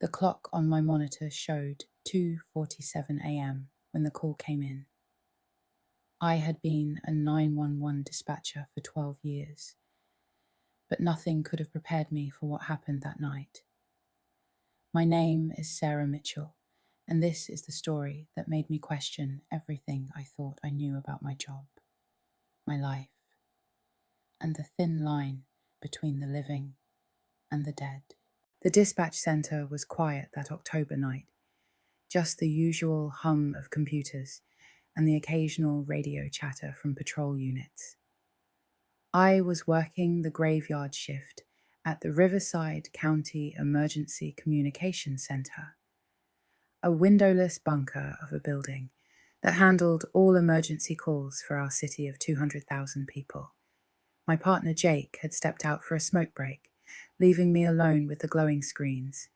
The clock on my monitor showed 2:47 a.m. when the call came in. I had been a 911 dispatcher for 12 years, but nothing could have prepared me for what happened that night. My name is Sarah Mitchell, and this is the story that made me question everything I thought I knew about my job, my life, and the thin line between the living and the dead. The dispatch centre was quiet that October night, just the usual hum of computers and the occasional radio chatter from patrol units. I was working the graveyard shift at the Riverside County Emergency Communications Center, a windowless bunker of a building that handled all emergency calls for our city of 200,000 people. My partner Jake had stepped out for a smoke break, leaving me alone with the glowing screens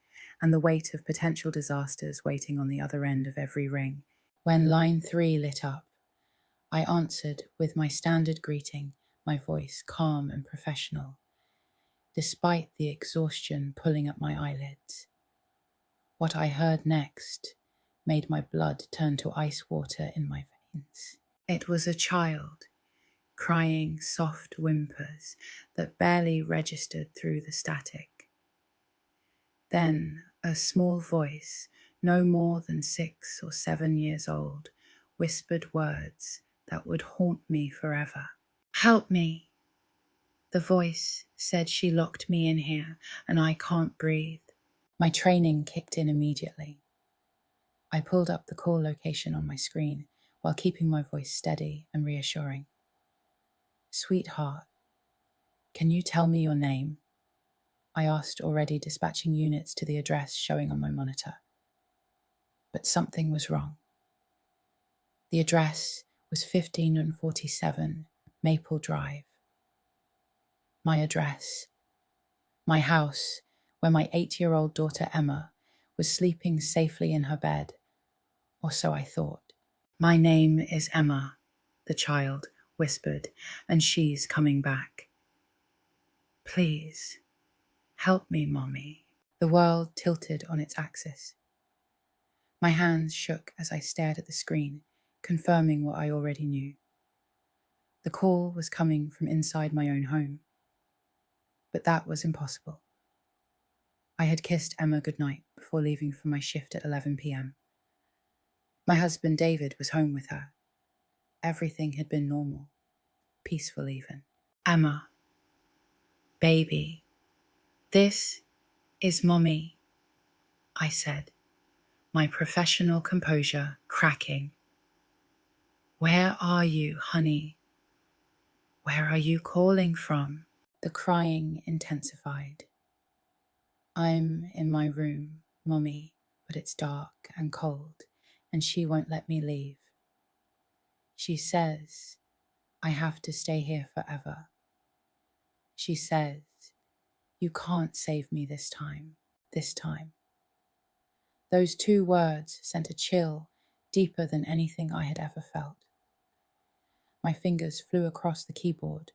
and the weight of potential disasters waiting on the other end of every ring. When line 3 lit up, I answered with my standard greeting, my voice calm and professional, despite the exhaustion pulling at my eyelids. What I heard next made my blood turn to ice water in my veins. It was a child, crying soft whimpers that barely registered through the static. Then a small voice, no more than 6 or 7 years old, whispered words that would haunt me forever. "Help me." The voice said she locked me in here and I can't breathe. My training kicked in immediately. I pulled up the call location on my screen while keeping my voice steady and reassuring. "Sweetheart, can you tell me your name?" I asked, already dispatching units to the address showing on my monitor. But something was wrong. The address was 1547 Maple Drive. My address. My house, where my 8-year-old daughter Emma was sleeping safely in her bed, or so I thought. "My name is Emma," the child whispered, "and she's coming back. Please, help me, Mommy." The world tilted on its axis. My hands shook as I stared at the screen, confirming what I already knew. The call was coming from inside my own home. But that was impossible. I had kissed Emma goodnight before leaving for my shift at 11 p.m. My husband David was home with her. Everything had been normal, peaceful even. "Emma, baby, this is Mommy," I said, my professional composure cracking. "Where are you, honey? Where are you calling from?" The crying intensified. "I'm in my room, Mommy, but it's dark and cold, and she won't let me leave. She says I have to stay here forever. She says, you can't save me this time. Those 2 words sent a chill deeper than anything I had ever felt. My fingers flew across the keyboard,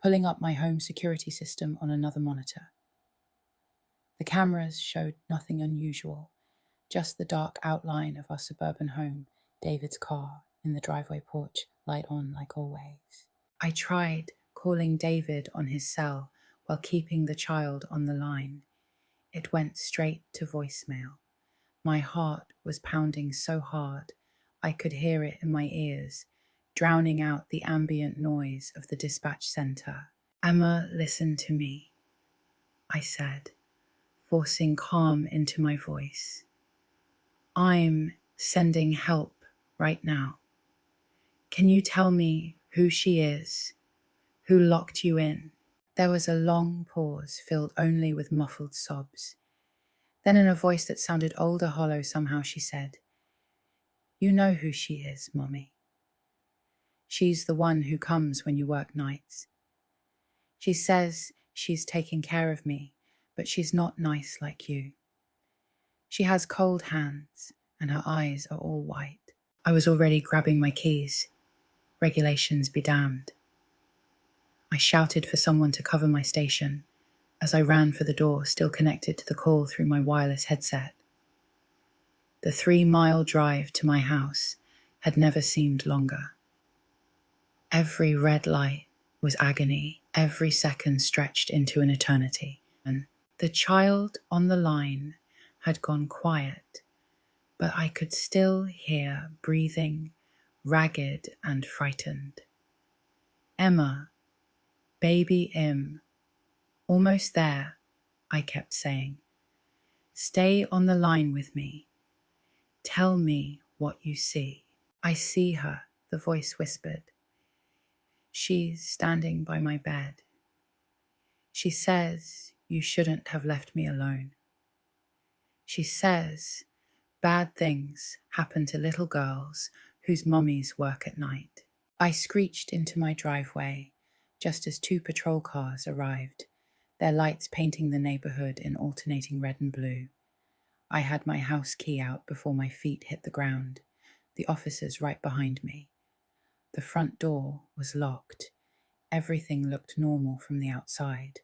pulling up my home security system on another monitor. The cameras showed nothing unusual, just the dark outline of our suburban home, David's car in the driveway porch, light on like always. I tried calling David on his cell while keeping the child on the line. It went straight to voicemail. My heart was pounding so hard I could hear it in my ears, drowning out the ambient noise of the dispatch center. "Emma, listen to me," I said, forcing calm into my voice. "I'm sending help right now. Can you tell me who she is? Who locked you in?" There was a long pause filled only with muffled sobs. Then in a voice that sounded old or hollow somehow, she said, "You know who she is, Mommy. She's the one who comes when you work nights. She says she's taking care of me, but she's not nice like you. She has cold hands and her eyes are all white." I was already grabbing my keys. Regulations be damned. I shouted for someone to cover my station as I ran for the door, still connected to the call through my wireless headset. The 3-mile drive to my house had never seemed longer. Every red light was agony, every second stretched into an eternity. And the child on the line had gone quiet, but I could still hear breathing, ragged and frightened. Emma, baby Im, almost there, I kept saying. Stay on the line with me. Tell me what you see. I see her, the voice whispered. She's standing by my bed. She says you shouldn't have left me alone. She says bad things happen to little girls whose mummies work at night. I screeched into my driveway just as 2 patrol cars arrived, their lights painting the neighborhood in alternating red and blue. I had my house key out before my feet hit the ground, the officers right behind me. The front door was locked. Everything looked normal from the outside,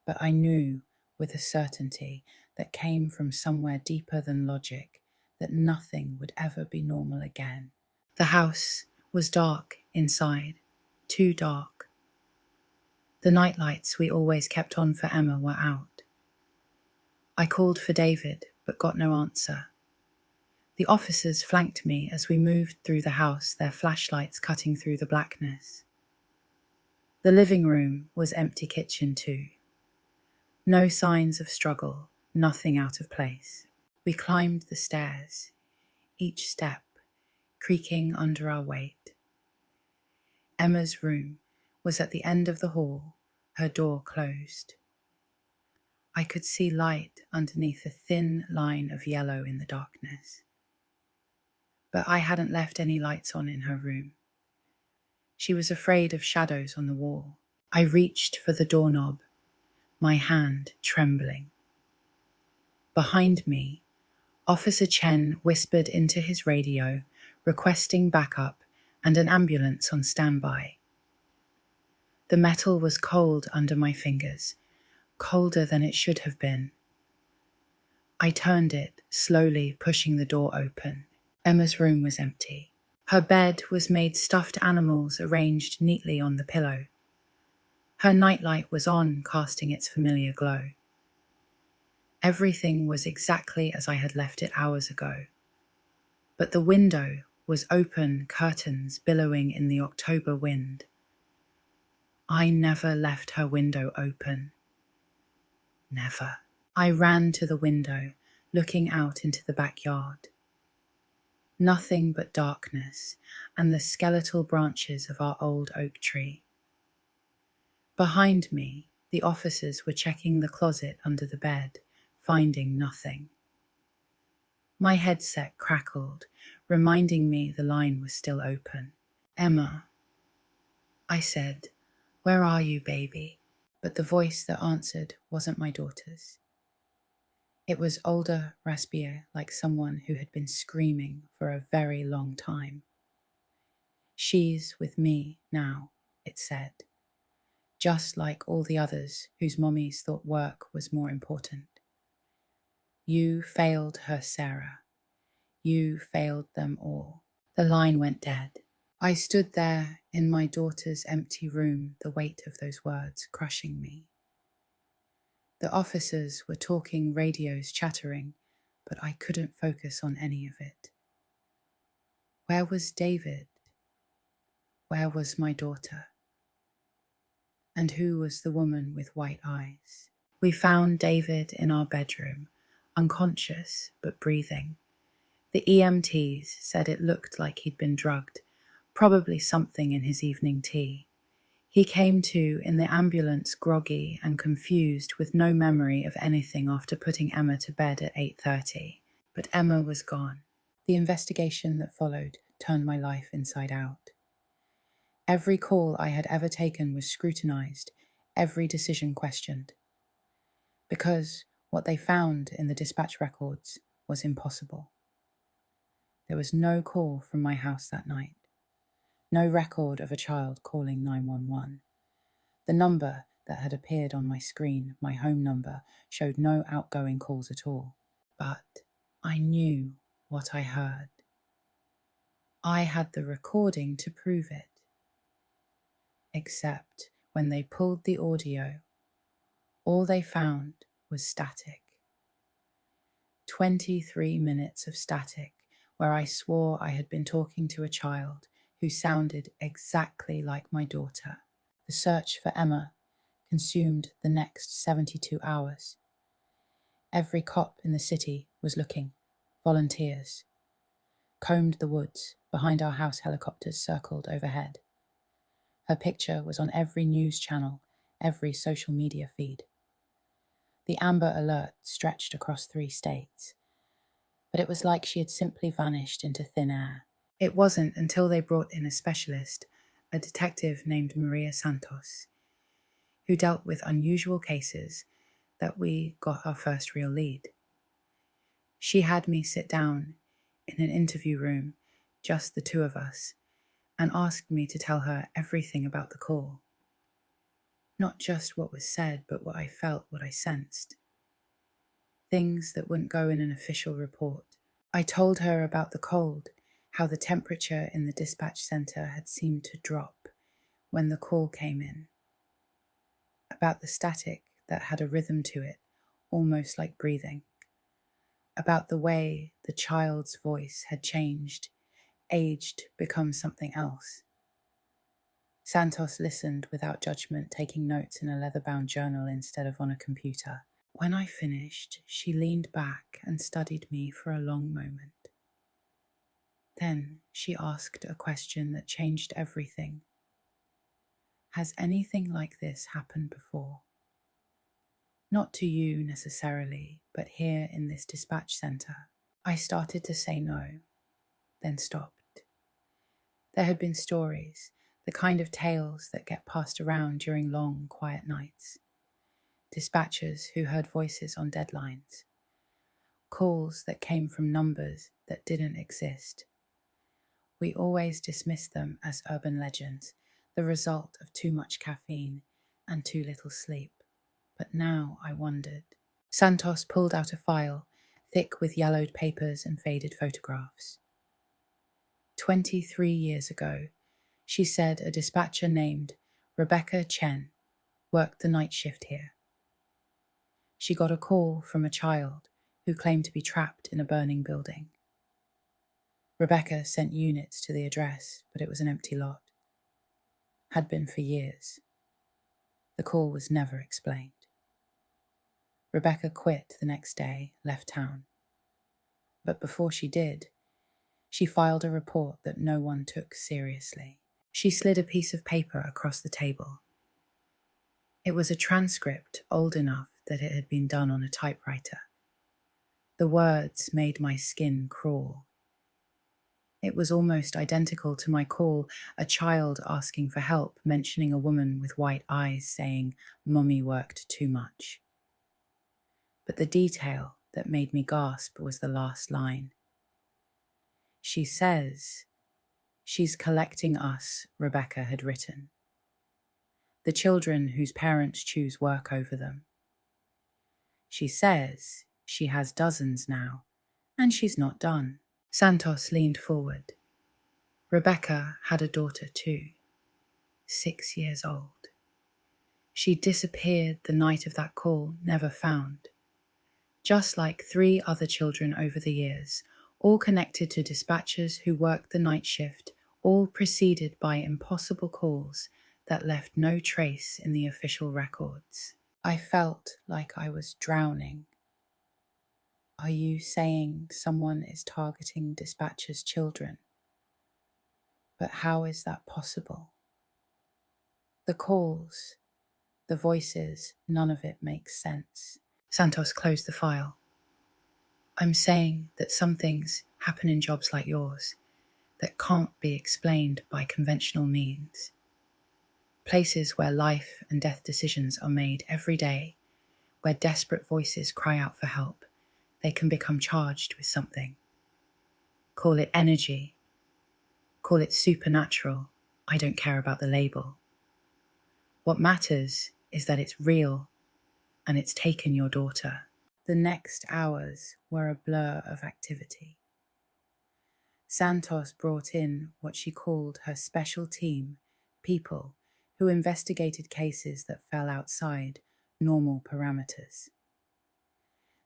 but I knew with a certainty that came from somewhere deeper than logic that nothing would ever be normal again. The house was dark inside, too dark. The nightlights we always kept on for Emma were out. I called for David, but got no answer. The officers flanked me as we moved through the house, their flashlights cutting through the blackness. The living room was empty kitchen too. No signs of struggle, nothing out of place. We climbed the stairs, each step creaking under our weight. Emma's room was at the end of the hall, her door closed. I could see light underneath a thin line of yellow in the darkness. But I hadn't left any lights on in her room. She was afraid of shadows on the wall. I reached for the doorknob, my hand trembling. Behind me, Officer Chen whispered into his radio, requesting backup and an ambulance on standby. The metal was cold under my fingers, colder than it should have been. I turned it, slowly pushing the door open. Emma's room was empty. Her bed was made stuffed animals arranged neatly on the pillow. Her nightlight was on, casting its familiar glow. Everything was exactly as I had left it hours ago. But the window was open, curtains billowing in the October wind. I never left her window open. Never. I ran to the window, looking out into the backyard. Nothing but darkness and the skeletal branches of our old oak tree. Behind me, the officers were checking the closet under the bed, finding nothing. My headset crackled, reminding me the line was still open. Emma, I said, where are you, baby? But the voice that answered wasn't my daughter's. It was older, raspier, like someone who had been screaming for a very long time. She's with me now, it said, just like all the others whose mommies thought work was more important. You failed her, Sarah. You failed them all. The line went dead. I stood there in my daughter's empty room, the weight of those words crushing me. The officers were talking, radios chattering, but I couldn't focus on any of it. Where was David? Where was my daughter? And who was the woman with white eyes? We found David in our bedroom, unconscious but breathing. The EMTs said it looked like he'd been drugged, probably something in his evening tea. He came to in the ambulance groggy and confused with no memory of anything after putting Emma to bed at 8:30. But Emma was gone. The investigation that followed turned my life inside out. Every call I had ever taken was scrutinized, every decision questioned. Because what they found in the dispatch records was impossible. There was no call from my house that night. No record of a child calling 911. The number that had appeared on my screen, my home number, showed no outgoing calls at all. But I knew what I heard. I had the recording to prove it. Except when they pulled the audio, all they found was static. 23 minutes of static where I swore I had been talking to a child who sounded exactly like my daughter. The search for Emma consumed the next 72 hours. Every cop in the city was looking, volunteers. Combed the woods behind our house, helicopters circled overhead. Her picture was on every news channel, every social media feed. The Amber Alert stretched across 3 states, but it was like she had simply vanished into thin air. It wasn't until they brought in a specialist, a detective named Maria Santos, who dealt with unusual cases, that we got our first real lead. She had me sit down in an interview room, just the two of us, and asked me to tell her everything about the call. Not just what was said, but what I felt, what I sensed. Things that wouldn't go in an official report. I told her about the cold, how the temperature in the dispatch center had seemed to drop when the call came in. About the static that had a rhythm to it, almost like breathing. About the way the child's voice had changed, aged, become something else. Santos listened without judgment, taking notes in a leather-bound journal instead of on a computer. When I finished, she leaned back and studied me for a long moment. Then she asked a question that changed everything. Has anything like this happened before? Not to you necessarily, but here in this dispatch center. I started to say no, then stopped. There had been stories, the kind of tales that get passed around during long, quiet nights. Dispatchers who heard voices on deadlines. Calls that came from numbers that didn't exist. We always dismissed them as urban legends, the result of too much caffeine and too little sleep. But now I wondered. Santos pulled out a file, thick with yellowed papers and faded photographs. 23 years ago, she said a dispatcher named Rebecca Chen worked the night shift here. She got a call from a child who claimed to be trapped in a burning building. Rebecca sent units to the address, but it was an empty lot. Had been for years. The call was never explained. Rebecca quit the next day, left town. But before she did, she filed a report that no one took seriously. She slid a piece of paper across the table. It was a transcript old enough that it had been done on a typewriter. The words made my skin crawl. It was almost identical to my call, a child asking for help, mentioning a woman with white eyes saying, "Mummy worked too much." But the detail that made me gasp was the last line. She says, "She's collecting us," Rebecca had written. The children whose parents choose work over them. She says she has dozens now, and she's not done. Santos leaned forward. Rebecca had a daughter too, 6 years old. She disappeared the night of that call, never found. Just like 3 other children over the years, all connected to dispatchers who worked the night shift, all preceded by impossible calls that left no trace in the official records. I felt like I was drowning. Are you saying someone is targeting dispatchers' children? But how is that possible? The calls, the voices, none of it makes sense. Santos closed the file. I'm saying that some things happen in jobs like yours that can't be explained by conventional means. Places where life and death decisions are made every day, where desperate voices cry out for help, they can become charged with something. Call it energy. Call it supernatural. I don't care about the label. What matters is that it's real and it's taken your daughter. The next hours were a blur of activity. Santos brought in what she called her special team, people who investigated cases that fell outside normal parameters.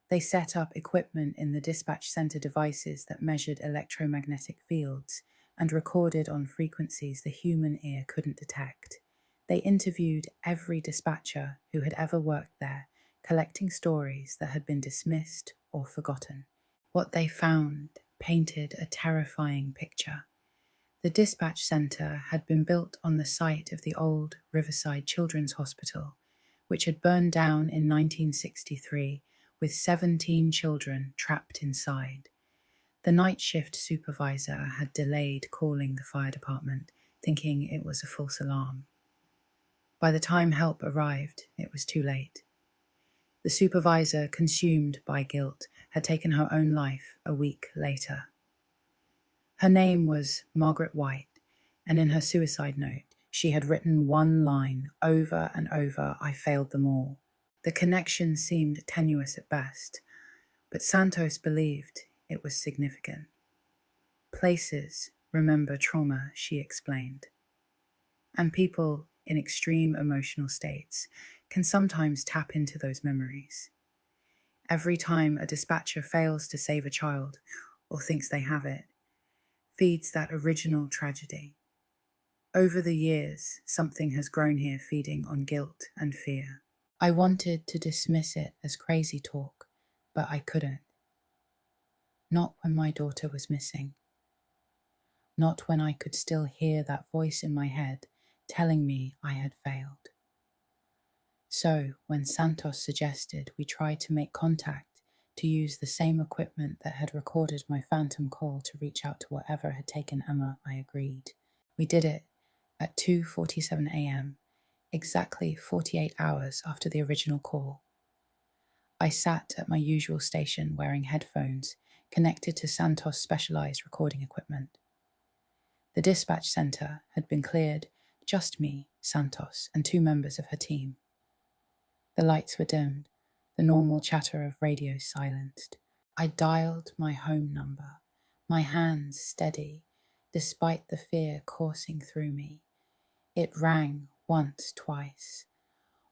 They set up equipment in the dispatch center devices that measured electromagnetic fields and recorded on frequencies the human ear couldn't detect. They interviewed every dispatcher who had ever worked there, collecting stories that had been dismissed or forgotten. What they found painted a terrifying picture. The dispatch center had been built on the site of the old Riverside Children's Hospital, which had burned down in 1963 with 17 children trapped inside. The night shift supervisor had delayed calling the fire department, thinking it was a false alarm. By the time help arrived, it was too late. The supervisor, consumed by guilt, had taken her own life a week later. Her name was Margaret White, and in her suicide note, she had written one line over and over, "I failed them all." The connection seemed tenuous at best, but Santos believed it was significant. Places remember trauma, she explained, and people in extreme emotional states can sometimes tap into those memories. Every time a dispatcher fails to save a child or thinks they have it, feeds that original tragedy. Over the years, something has grown here feeding on guilt and fear. I wanted to dismiss it as crazy talk, but I couldn't. Not when my daughter was missing. Not when I could still hear that voice in my head telling me I had failed. So, when Santos suggested we try to make contact to use the same equipment that had recorded my phantom call to reach out to whatever had taken Emma, I agreed. We did it at 2:47 a.m., exactly 48 hours after the original call. I sat at my usual station wearing headphones connected to Santos' specialized recording equipment. The dispatch center had been cleared, just me, Santos, and 2 members of her team. The lights were dimmed, the normal chatter of radio silenced. I dialed my home number, my hands steady, despite the fear coursing through me. It rang once, twice.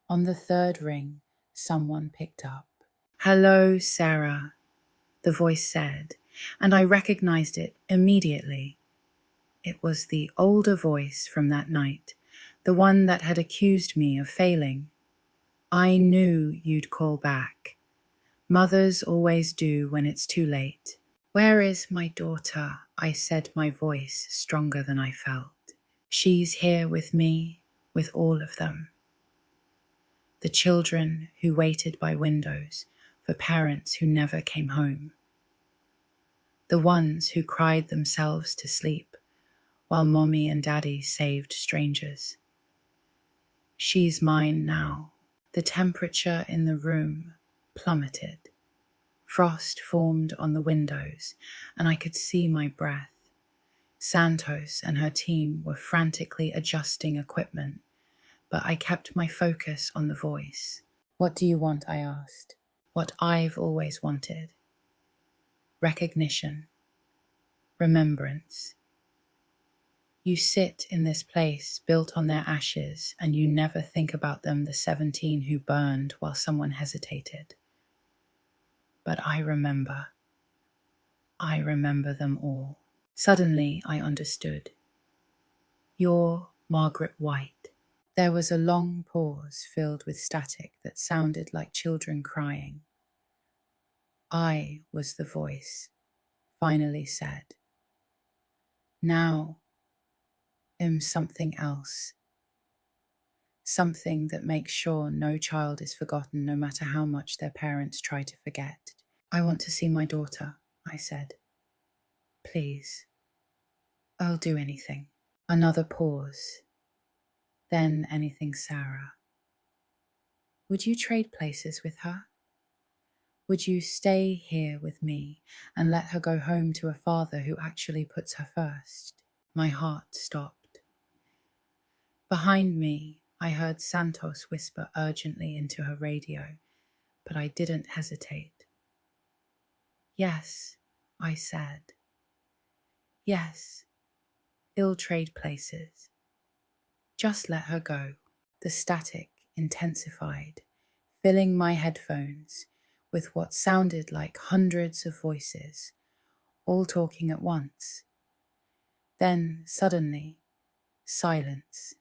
On the 3rd ring, someone picked up. "Hello, Sarah," the voice said, and I recognized it immediately. It was the older voice from that night, the one that had accused me of failing. "I knew you'd call back. Mothers always do when it's too late." "Where is my daughter?" I said, my voice stronger than I felt. "She's here with me, with all of them. The children who waited by windows for parents who never came home. The ones who cried themselves to sleep while mommy and daddy saved strangers. She's mine now." The temperature in the room plummeted. Frost formed on the windows, and I could see my breath. Santos and her team were frantically adjusting equipment, but I kept my focus on the voice. "What do you want?" I asked. "What I've always wanted. Recognition. Remembrance. You sit in this place built on their ashes, and you never think about them, the 17 who burned while someone hesitated. But I remember. I remember them all." Suddenly I understood. "You're Margaret White." There was a long pause filled with static that sounded like children crying. "I was the voice," finally said. "Now am something else. Something that makes sure no child is forgotten, no matter how much their parents try to forget." "I want to see my daughter," I said. "Please. I'll do anything." Another pause. Then anything, Sarah. "Would you trade places with her? Would you stay here with me and let her go home to a father who actually puts her first?" My heart stopped. Behind me, I heard Santos whisper urgently into her radio, but I didn't hesitate. "Yes," I said. Yes, ill trade places. Just let her go. The static intensified, filling my headphones with what sounded like hundreds of voices, all talking at once. Then, suddenly, silence.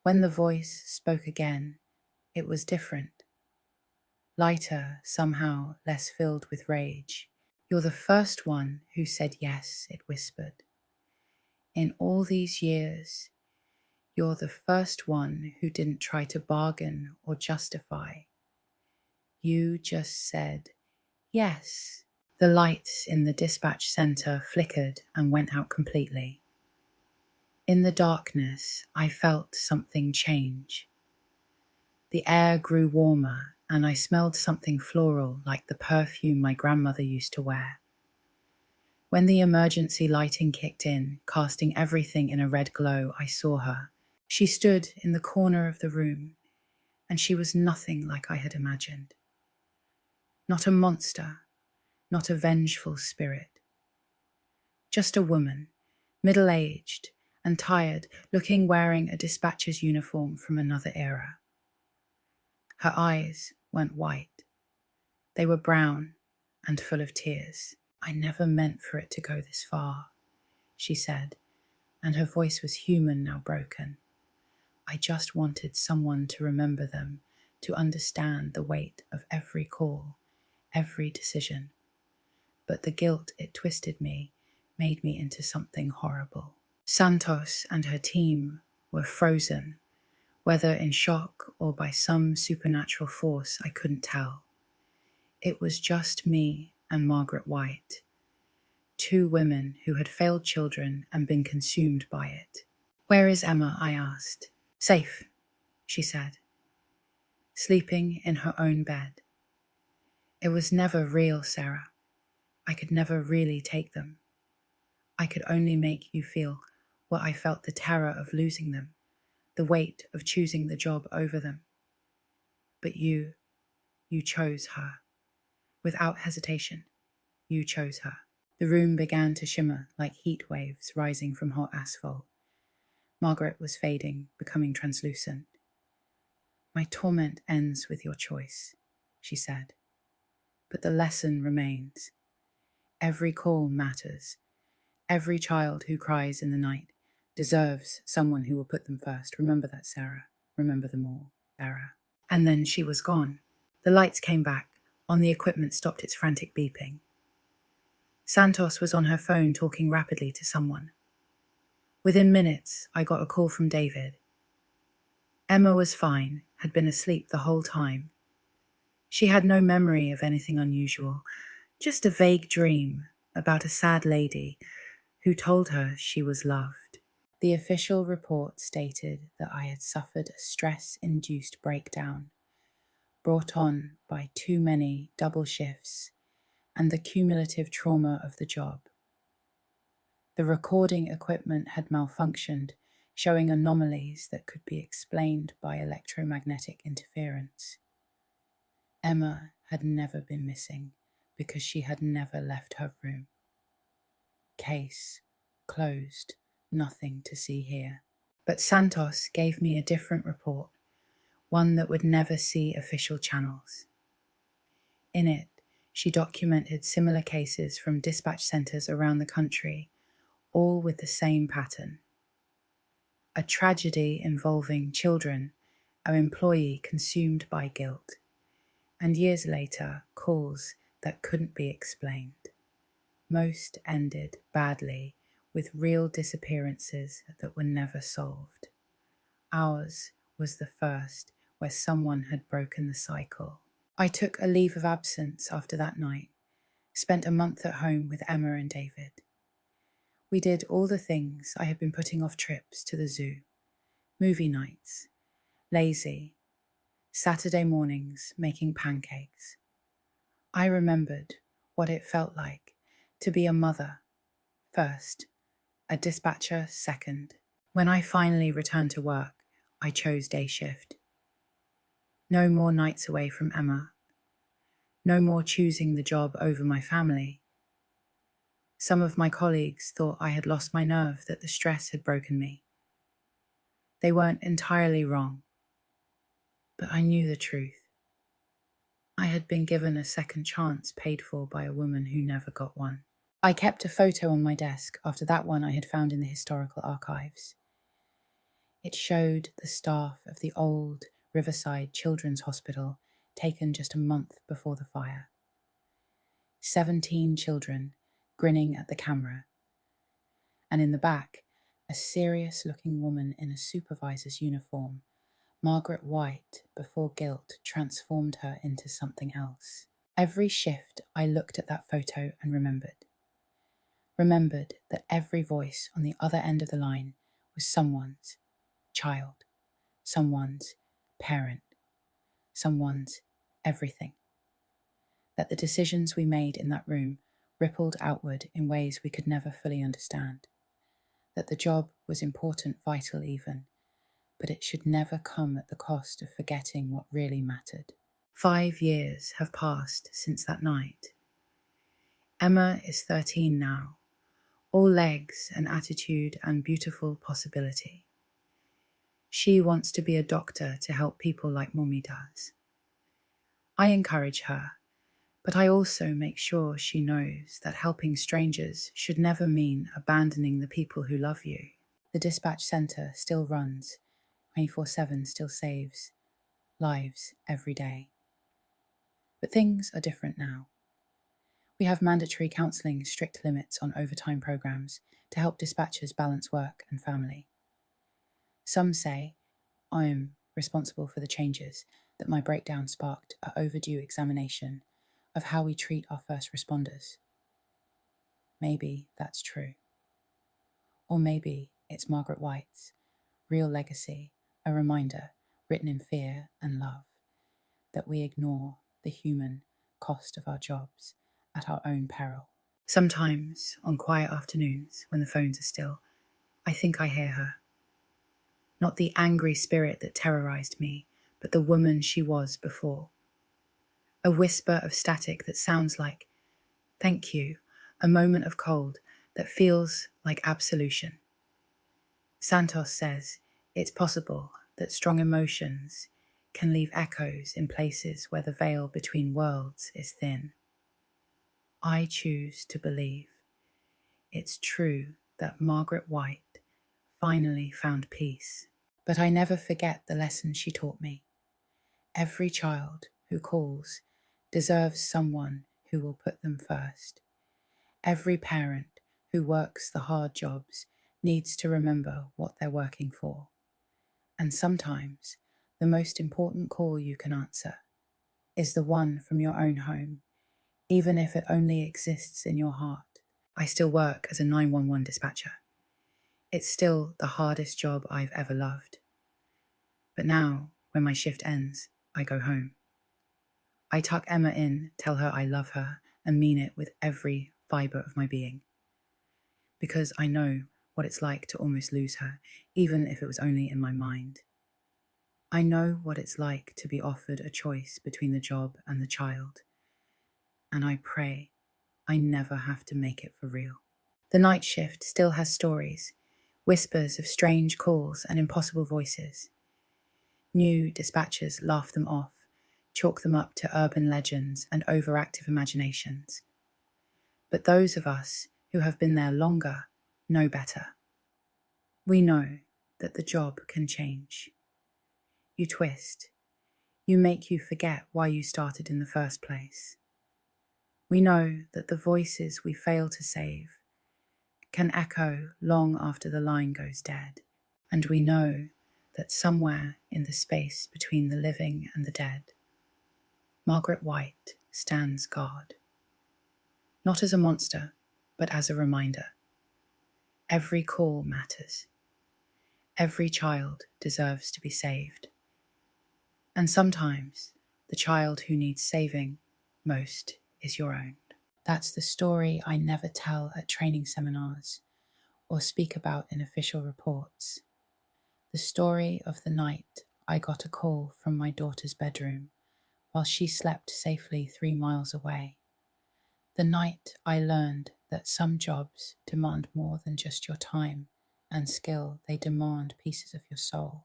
When the voice spoke again, it was different. Lighter, somehow less filled with rage. "You're the first one who said yes," it whispered. "In all these years, you're the first one who didn't try to bargain or justify. You just said yes." The lights in the dispatch center flickered and went out completely. In the darkness, I felt something change. The air grew warmer, and I smelled something floral like the perfume my grandmother used to wear. When the emergency lighting kicked in, casting everything in a red glow, I saw her. She stood in the corner of the room, and she was nothing like I had imagined. Not a monster, not a vengeful spirit. Just a woman, middle-aged and tired, looking wearing a dispatcher's uniform from another era. Her eyes weren't white. They were brown and full of tears. "I never meant for it to go this far," she said, and her voice was human, now broken. "I just wanted someone to remember them, to understand the weight of every call, every decision. But the guilt it twisted me made me into something horrible." Santos and her team were frozen, whether in shock or by some supernatural force I couldn't tell. It was just me and Margaret White, two women who had failed children and been consumed by it. "Where is Emma?" I asked. "Safe," she said, "sleeping in her own bed." It was never real, Sarah. I could never really take them. I could only make you feel what I felt, the terror of losing them, the weight of choosing the job over them. But you chose her. Without hesitation, you chose her. The room began to shimmer like heat waves rising from hot asphalt. Margaret was fading, becoming translucent. "My torment ends with your choice," she said. "But the lesson remains. Every call matters. Every child who cries in the night deserves someone who will put them first. Remember that, Sarah. Remember them all, Sarah." And then she was gone. The lights came back. On the equipment stopped its frantic beeping. Santos was on her phone talking rapidly to someone. Within minutes, I got a call from David. Emma was fine, had been asleep the whole time. She had no memory of anything unusual, just a vague dream about a sad lady who told her she was loved. The official report stated that I had suffered a stress-induced breakdown, brought on by too many double shifts and the cumulative trauma of the job. The recording equipment had malfunctioned, showing anomalies that could be explained by electromagnetic interference. Emma had never been missing because she had never left her room. Case closed, nothing to see here. But Santos gave me a different report, one that would never see official channels. In it, she documented similar cases from dispatch centers around the country, all with the same pattern. A tragedy involving children, an employee consumed by guilt, and years later, calls that couldn't be explained. Most ended badly, with real disappearances that were never solved. Ours was the first where someone had broken the cycle. I took a leave of absence after that night, spent a month at home with Emma and David. We did all the things I had been putting off: trips to the zoo, movie nights, lazy, Saturday mornings making pancakes. I remembered what it felt like to be a mother first, a dispatcher second. When I finally returned to work, I chose day shift. No more nights away from Emma. No more choosing the job over my family. Some of my colleagues thought I had lost my nerve, that the stress had broken me. They weren't entirely wrong, but I knew the truth. I had been given a second chance paid for by a woman who never got one. I kept a photo on my desk after that one I had found in the historical archives. It showed the staff of the old Riverside Children's Hospital, taken just a month before the fire. 17 children grinning at the camera, and in the back, a serious-looking woman in a supervisor's uniform, Margaret White, before guilt transformed her into something else. Every shift I looked at that photo and remembered that every voice on the other end of the line was someone's child, someone's parent, someone's everything. That the decisions we made in that room rippled outward in ways we could never fully understand. That the job was important, vital even, but it should never come at the cost of forgetting what really mattered. 5 years have passed since that night. Emma is 13 now, all legs and attitude and beautiful possibility. She wants to be a doctor to help people like Mummy does. I encourage her, but I also make sure she knows that helping strangers should never mean abandoning the people who love you. The dispatch centre still runs, 24/7 still saves lives every day. But things are different now. We have mandatory counselling, strict limits on overtime programmes to help dispatchers balance work and family. Some say I am responsible for the changes that my breakdown sparked an overdue examination of how we treat our first responders. Maybe that's true. Or maybe it's Margaret White's real legacy, a reminder written in fear and love that we ignore the human cost of our jobs at our own peril. Sometimes, on quiet afternoons when the phones are still, I think I hear her. Not the angry spirit that terrorized me, but the woman she was before. A whisper of static that sounds like, thank you, a moment of cold that feels like absolution. Santos says it's possible that strong emotions can leave echoes in places where the veil between worlds is thin. I choose to believe it's true that Margaret White finally found peace. But I never forget the lesson she taught me. Every child who calls deserves someone who will put them first. Every parent who works the hard jobs needs to remember what they're working for. And sometimes the most important call you can answer is the one from your own home, even if it only exists in your heart. I still work as a 911 dispatcher. It's still the hardest job I've ever loved. But now, when my shift ends, I go home. I tuck Emma in, tell her I love her, and mean it with every fibre of my being. Because I know what it's like to almost lose her, even if it was only in my mind. I know what it's like to be offered a choice between the job and the child. And I pray I never have to make it for real. The night shift still has stories, whispers of strange calls and impossible voices. New dispatchers laugh them off, chalk them up to urban legends and overactive imaginations. But those of us who have been there longer know better. We know that the job can change. You twist. You make you forget why you started in the first place. We know that the voices we fail to save can echo long after the line goes dead. And we know that somewhere in the space between the living and the dead, Margaret White stands guard. Not as a monster, but as a reminder. Every call matters. Every child deserves to be saved. And sometimes the child who needs saving most is your own. That's the story I never tell at training seminars or speak about in official reports. The story of the night I got a call from my daughter's bedroom while she slept safely 3 miles away. The night I learned that some jobs demand more than just your time and skill, they demand pieces of your soul.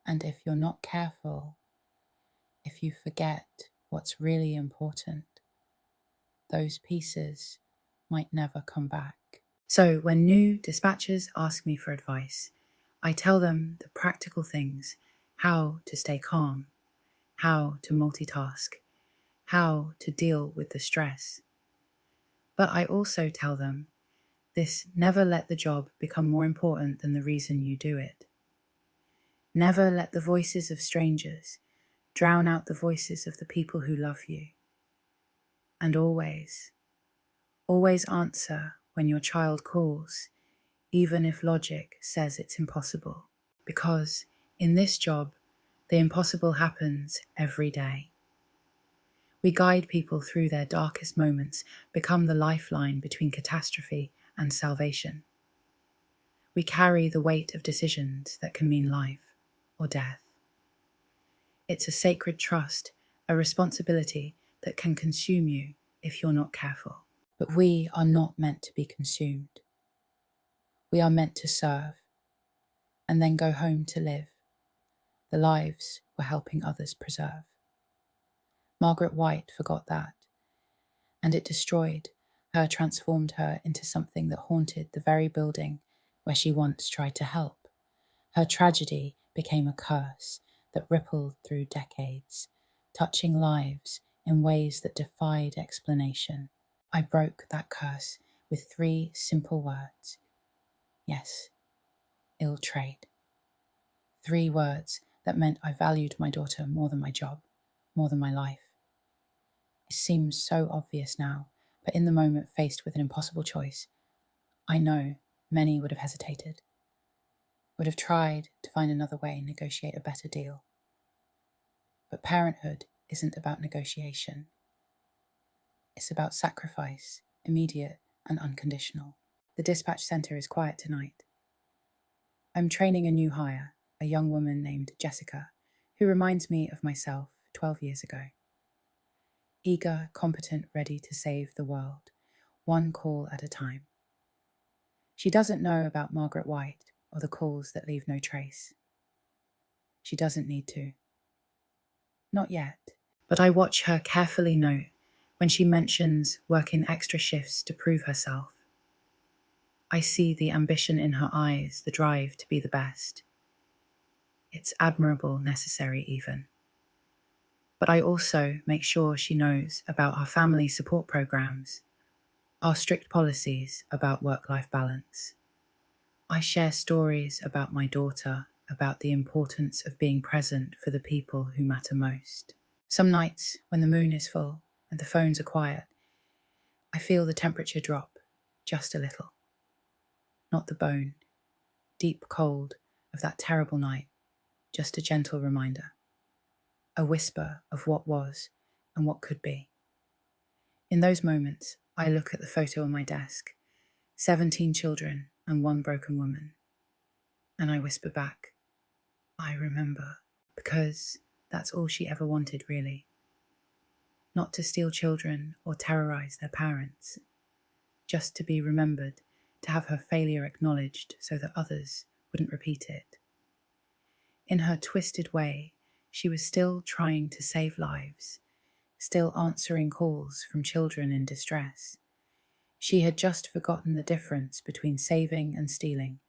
And if you're not careful, if you forget what's really important, those pieces might never come back. So when new dispatchers ask me for advice, I tell them the practical things: how to stay calm, how to multitask, how to deal with the stress. But I also tell them this: never let the job become more important than the reason you do it. Never let the voices of strangers drown out the voices of the people who love you. And always, always answer when your child calls, even if logic says it's impossible. Because in this job, the impossible happens every day. We guide people through their darkest moments, become the lifeline between catastrophe and salvation. We carry the weight of decisions that can mean life or death. It's a sacred trust, a responsibility that can consume you if you're not careful. But we are not meant to be consumed. We are meant to serve and then go home to live the lives we're helping others preserve. Margaret White forgot that, and it destroyed her, transformed her into something that haunted the very building where she once tried to help. Her tragedy became a curse that rippled through decades, touching lives in ways that defied explanation. I broke that curse with 3 simple words. Yes, ill trade. 3 words that meant I valued my daughter more than my job, more than my life. It seems so obvious now, but in the moment faced with an impossible choice, I know many would have hesitated, would have tried to find another way, negotiate a better deal. But parenthood isn't about negotiation. It's about sacrifice, immediate and unconditional. The dispatch centre is quiet tonight. I'm training a new hire, a young woman named Jessica, who reminds me of myself 12 years ago. Eager, competent, ready to save the world, one call at a time. She doesn't know about Margaret White or the calls that leave no trace. She doesn't need to. Not yet. But I watch her carefully note when she mentions working extra shifts to prove herself. I see the ambition in her eyes, the drive to be the best. It's admirable, necessary even. But I also make sure she knows about our family support programs, our strict policies about work-life balance. I share stories about my daughter, about the importance of being present for the people who matter most. Some nights, when the moon is full and the phones are quiet, I feel the temperature drop just a little. Not the bone, deep cold of that terrible night, just a gentle reminder. A whisper of what was and what could be. In those moments, I look at the photo on my desk, 17 children and 1 broken woman, and I whisper back, I remember, because that's all she ever wanted, really. Not to steal children or terrorize their parents, just to be remembered, to have her failure acknowledged so that others wouldn't repeat it. In her twisted way, she was still trying to save lives, still answering calls from children in distress. She had just forgotten the difference between saving and stealing,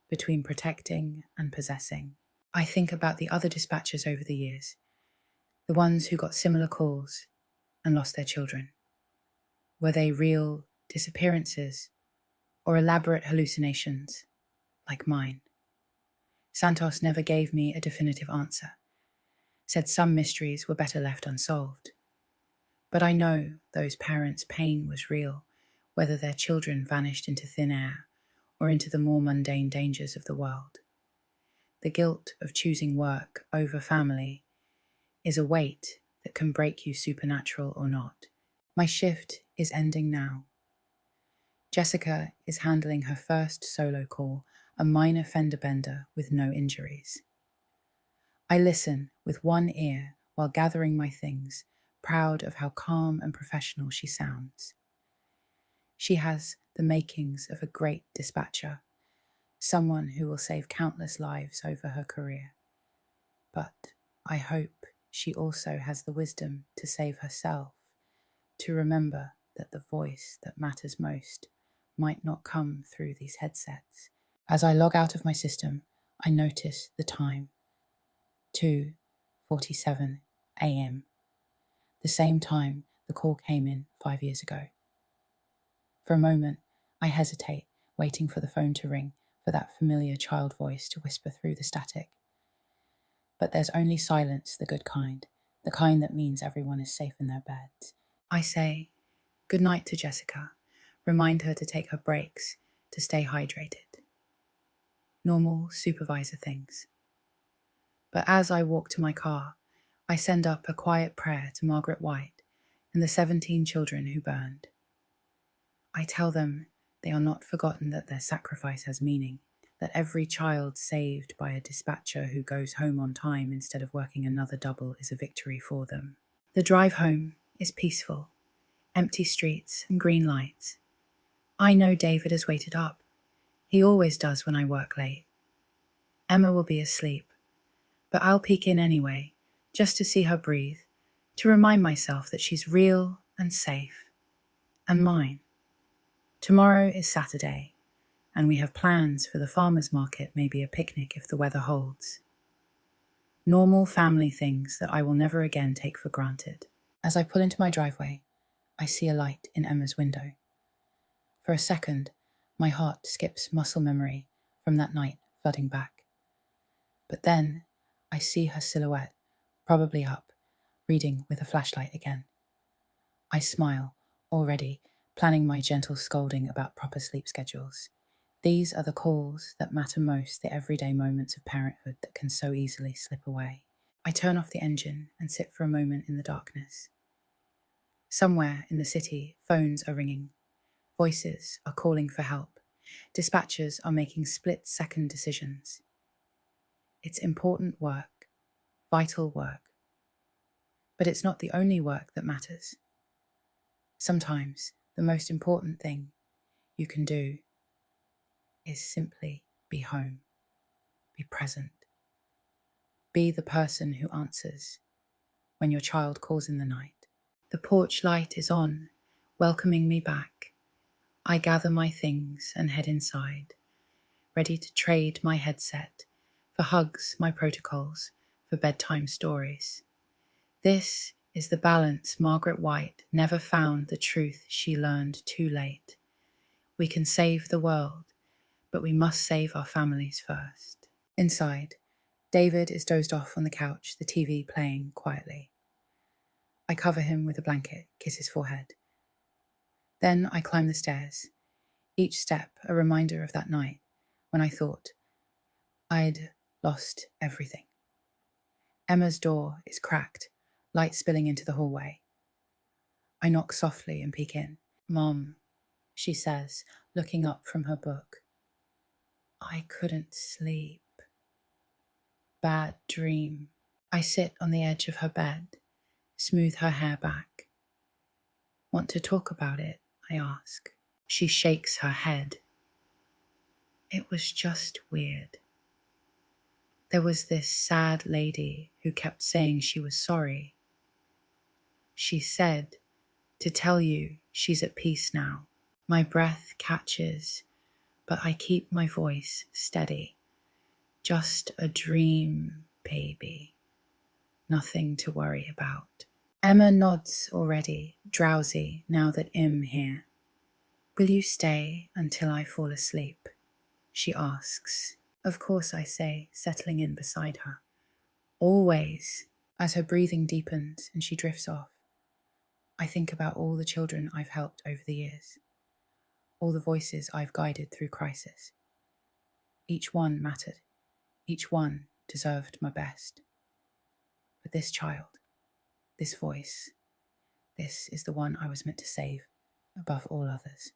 between protecting and possessing. I think about the other dispatchers over the years, the ones who got similar calls and lost their children. Were they real disappearances or elaborate hallucinations like mine? Santos never gave me a definitive answer, said some mysteries were better left unsolved. But I know those parents' pain was real, whether their children vanished into thin air or into the more mundane dangers of the world. The guilt of choosing work over family is a weight that can break you, supernatural or not. My shift is ending now. Jessica is handling her first solo call, a minor fender bender with no injuries. I listen with one ear while gathering my things, proud of how calm and professional she sounds. She has the makings of a great dispatcher, someone who will save countless lives over her career. But I hope she also has the wisdom to save herself, to remember that the voice that matters most might not come through these headsets. As I log out of my system, I notice the time, 2:47 a.m., the same time the call came in 5 years ago. For a moment, I hesitate, waiting for the phone to ring, for that familiar child voice to whisper through the static. But there's only silence, the good kind, the kind that means everyone is safe in their beds. I say good night to Jessica, remind her to take her breaks, to stay hydrated. Normal supervisor things. But as I walk to my car, I send up a quiet prayer to Margaret White and the 17 children who burned. I tell them they are not forgotten, that their sacrifice has meaning, that every child saved by a dispatcher who goes home on time instead of working another double is a victory for them. The drive home is peaceful, empty streets and green lights. I know David has waited up. He always does when I work late. Emma will be asleep, but I'll peek in anyway, just to see her breathe, to remind myself that she's real and safe, and mine. Tomorrow is Saturday, and we have plans for the farmers' market, maybe a picnic if the weather holds. Normal family things that I will never again take for granted. As I pull into my driveway, I see a light in Emma's window. For a second, my heart skips muscle memory from that night flooding back. But then I see her silhouette, probably up, reading with a flashlight again. I smile, already planning my gentle scolding about proper sleep schedules. These are the calls that matter most, the everyday moments of parenthood that can so easily slip away. I turn off the engine and sit for a moment in the darkness. Somewhere in the city, phones are ringing. Voices are calling for help. Dispatchers are making split-second decisions. It's important work, vital work. But it's not the only work that matters. Sometimes the most important thing you can do is simply be home, be present. Be the person who answers when your child calls in the night. The porch light is on, welcoming me back. I gather my things and head inside, ready to trade my headset for hugs, my protocols, for bedtime stories. This is the balance Margaret White never found, the truth she learned too late. We can save the world, but we must save our families first. Inside, David is dozed off on the couch, the TV playing quietly. I cover him with a blanket, kiss his forehead. Then I climb the stairs, each step a reminder of that night when I thought I'd lost everything. Emma's door is cracked, light spilling into the hallway. I knock softly and peek in. "Mom," she says, looking up from her book. "I couldn't sleep. Bad dream." I sit on the edge of her bed, smooth her hair back. "Want to talk about it?" I ask. She shakes her head. "It was just weird. There was this sad lady who kept saying she was sorry. She said to tell you she's at peace now." My breath catches, but I keep my voice steady. "Just a dream, baby. Nothing to worry about." Emma nods already, drowsy now that I'm here. "Will you stay until I fall asleep?" she asks. "Of course," I say, settling in beside her. "Always." As her breathing deepens and she drifts off, I think about all the children I've helped over the years, all the voices I've guided through crisis. Each one mattered. Each one deserved my best. But this child, this voice, this is the one I was meant to save above all others.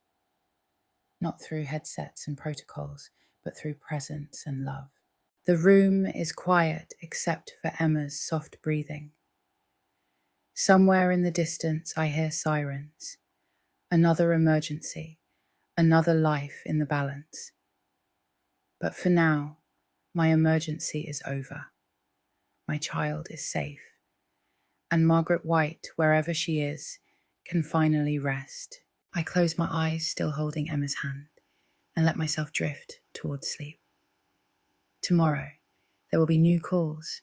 Not through headsets and protocols, but through presence and love. The room is quiet except for Emma's soft breathing. Somewhere in the distance, I hear sirens. Another emergency, another life in the balance. But for now, my emergency is over. My child is safe. And Margaret White, wherever she is, can finally rest. I close my eyes, still holding Emma's hand, and let myself drift towards sleep. Tomorrow, there will be new calls,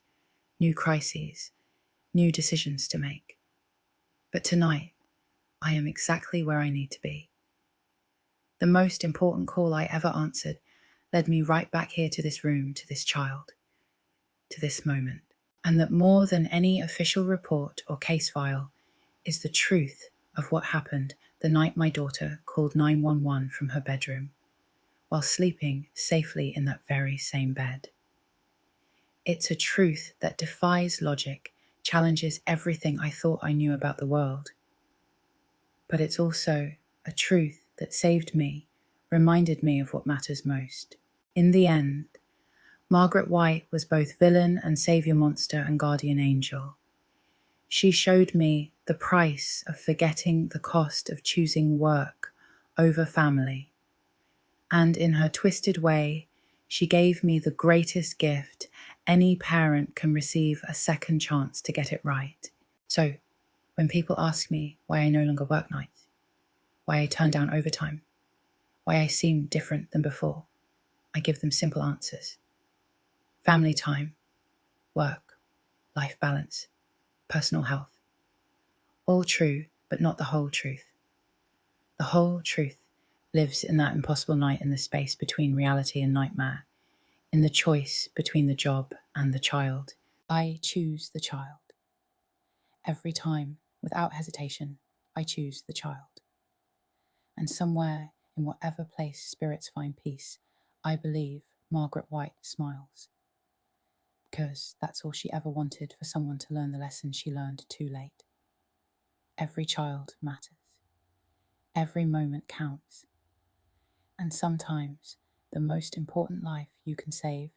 new crises, new decisions to make. But tonight, I am exactly where I need to be. The most important call I ever answered led me right back here to this room, to this child, to this moment. And that more than any official report or case file is the truth of what happened the night my daughter called 911 from her bedroom, while sleeping safely in that very same bed. It's a truth that defies logic, challenges everything I thought I knew about the world. But it's also a truth that saved me, reminded me of what matters most. In the end, Margaret White was both villain and savior monster and guardian angel. She showed me the price of forgetting the cost of choosing work over family. And in her twisted way, she gave me the greatest gift any parent can receive, a second chance to get it right. So, when people ask me why I no longer work nights, why I turn down overtime, why I seem different than before, I give them simple answers. Family time, work, life balance, personal health. All true, but not the whole truth. The whole truth lives in that impossible night in the space between reality and nightmare, in the choice between the job and the child. I choose the child. Every time, without hesitation, I choose the child. And somewhere, in whatever place spirits find peace, I believe Margaret White smiles. Because that's all she ever wanted, for someone to learn the lesson she learned too late. Every child matters. Every moment counts. And sometimes the most important life you can save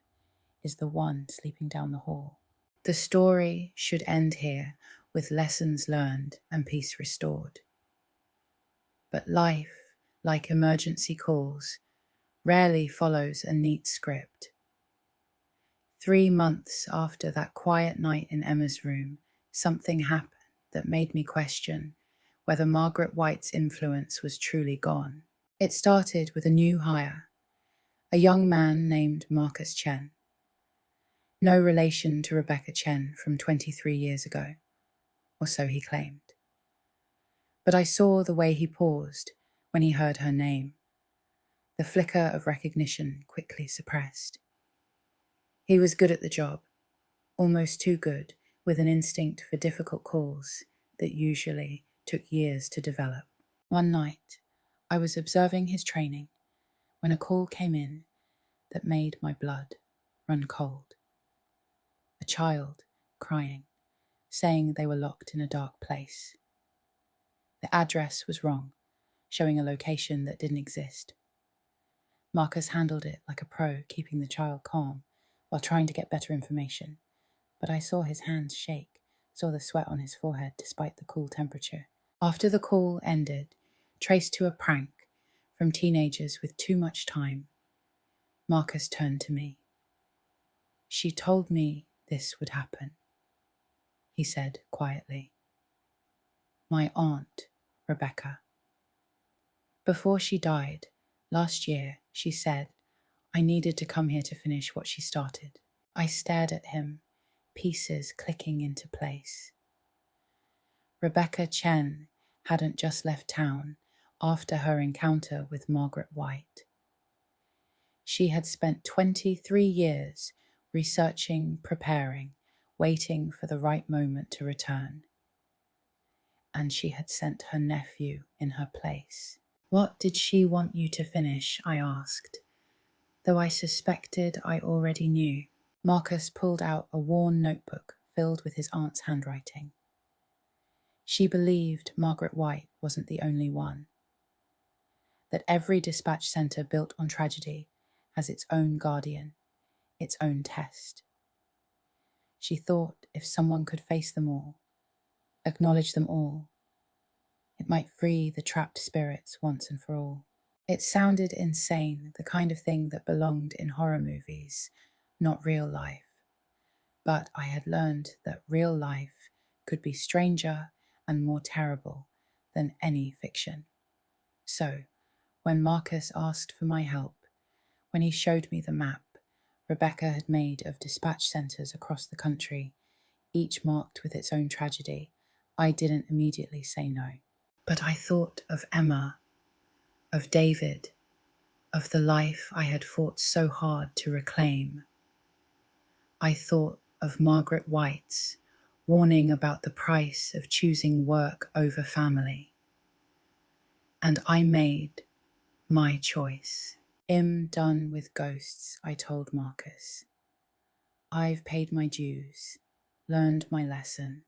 is the one sleeping down the hall. The story should end here with lessons learned and peace restored. But life, like emergency calls, rarely follows a neat script. 3 months after that quiet night in Emma's room, something happened that made me question whether Margaret White's influence was truly gone. It started with a new hire, a young man named Marcus Chen. No relation to Rebecca Chen from 23 years ago, or so he claimed. But I saw the way he paused when he heard her name, the flicker of recognition quickly suppressed. He was good at the job, almost too good, with an instinct for difficult calls that usually took years to develop. One night, I was observing his training when a call came in that made my blood run cold. A child crying, saying they were locked in a dark place. The address was wrong, showing a location that didn't exist. Marcus handled it like a pro, keeping the child calm while trying to get better information. But I saw his hands shake, saw the sweat on his forehead despite the cool temperature. After the call ended, traced to a prank from teenagers with too much time, Marcus turned to me. "She told me this would happen," he said quietly. "My aunt, Rebecca. Before she died, last year, she said I needed to come here to finish what she started." I stared at him, pieces clicking into place. Rebecca Chen hadn't just left town after her encounter with Margaret White. She had spent 23 years researching, preparing, waiting for the right moment to return. And she had sent her nephew in her place. "What did she want you to finish?" I asked, though I suspected I already knew. Marcus pulled out a worn notebook filled with his aunt's handwriting. She believed Margaret White wasn't the only one, that every dispatch centre built on tragedy has its own guardian, its own test. She thought if someone could face them all, Acknowledge them all. It might free the trapped spirits once and for all. It sounded insane, the kind of thing that belonged in horror movies, not real life. But I had learned that real life could be stranger and more terrible than any fiction. So, when Marcus asked for my help, when he showed me the map Rebecca had made of dispatch centres across the country, each marked with its own tragedy, I didn't immediately say no. But I thought of Emma, of David, of the life I had fought so hard to reclaim. I thought of Margaret White's warning about the price of choosing work over family. And I made my choice. I'm done with ghosts, I told Marcus. I've paid my dues, learned my lesson.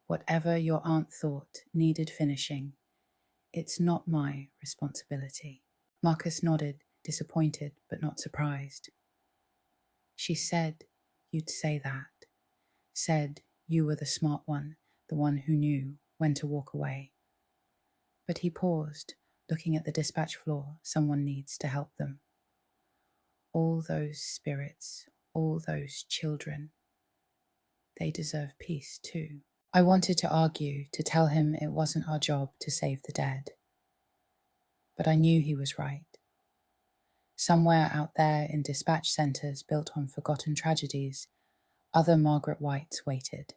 Whatever your aunt thought needed finishing, it's not my responsibility. Marcus nodded, disappointed but not surprised. She said you'd say that, said you were the smart one, the one who knew when to walk away. But he paused, looking at the dispatch floor. Someone needs to help them. All those spirits, all those children, they deserve peace too. I wanted to argue, to tell him it wasn't our job to save the dead. But I knew he was right. Somewhere out there in dispatch centres built on forgotten tragedies, other Margaret Whites waited.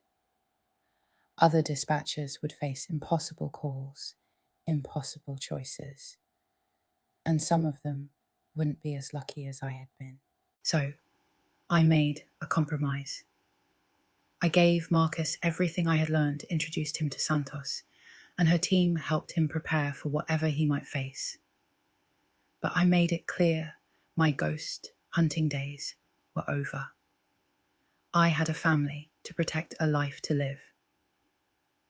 Other dispatchers would face impossible calls, impossible choices. And some of them wouldn't be as lucky as I had been. So I made a compromise. I gave Marcus everything I had learned, introduced him to Santos, and her team helped him prepare for whatever he might face. But I made it clear my ghost hunting days were over. I had a family to protect, a life to live.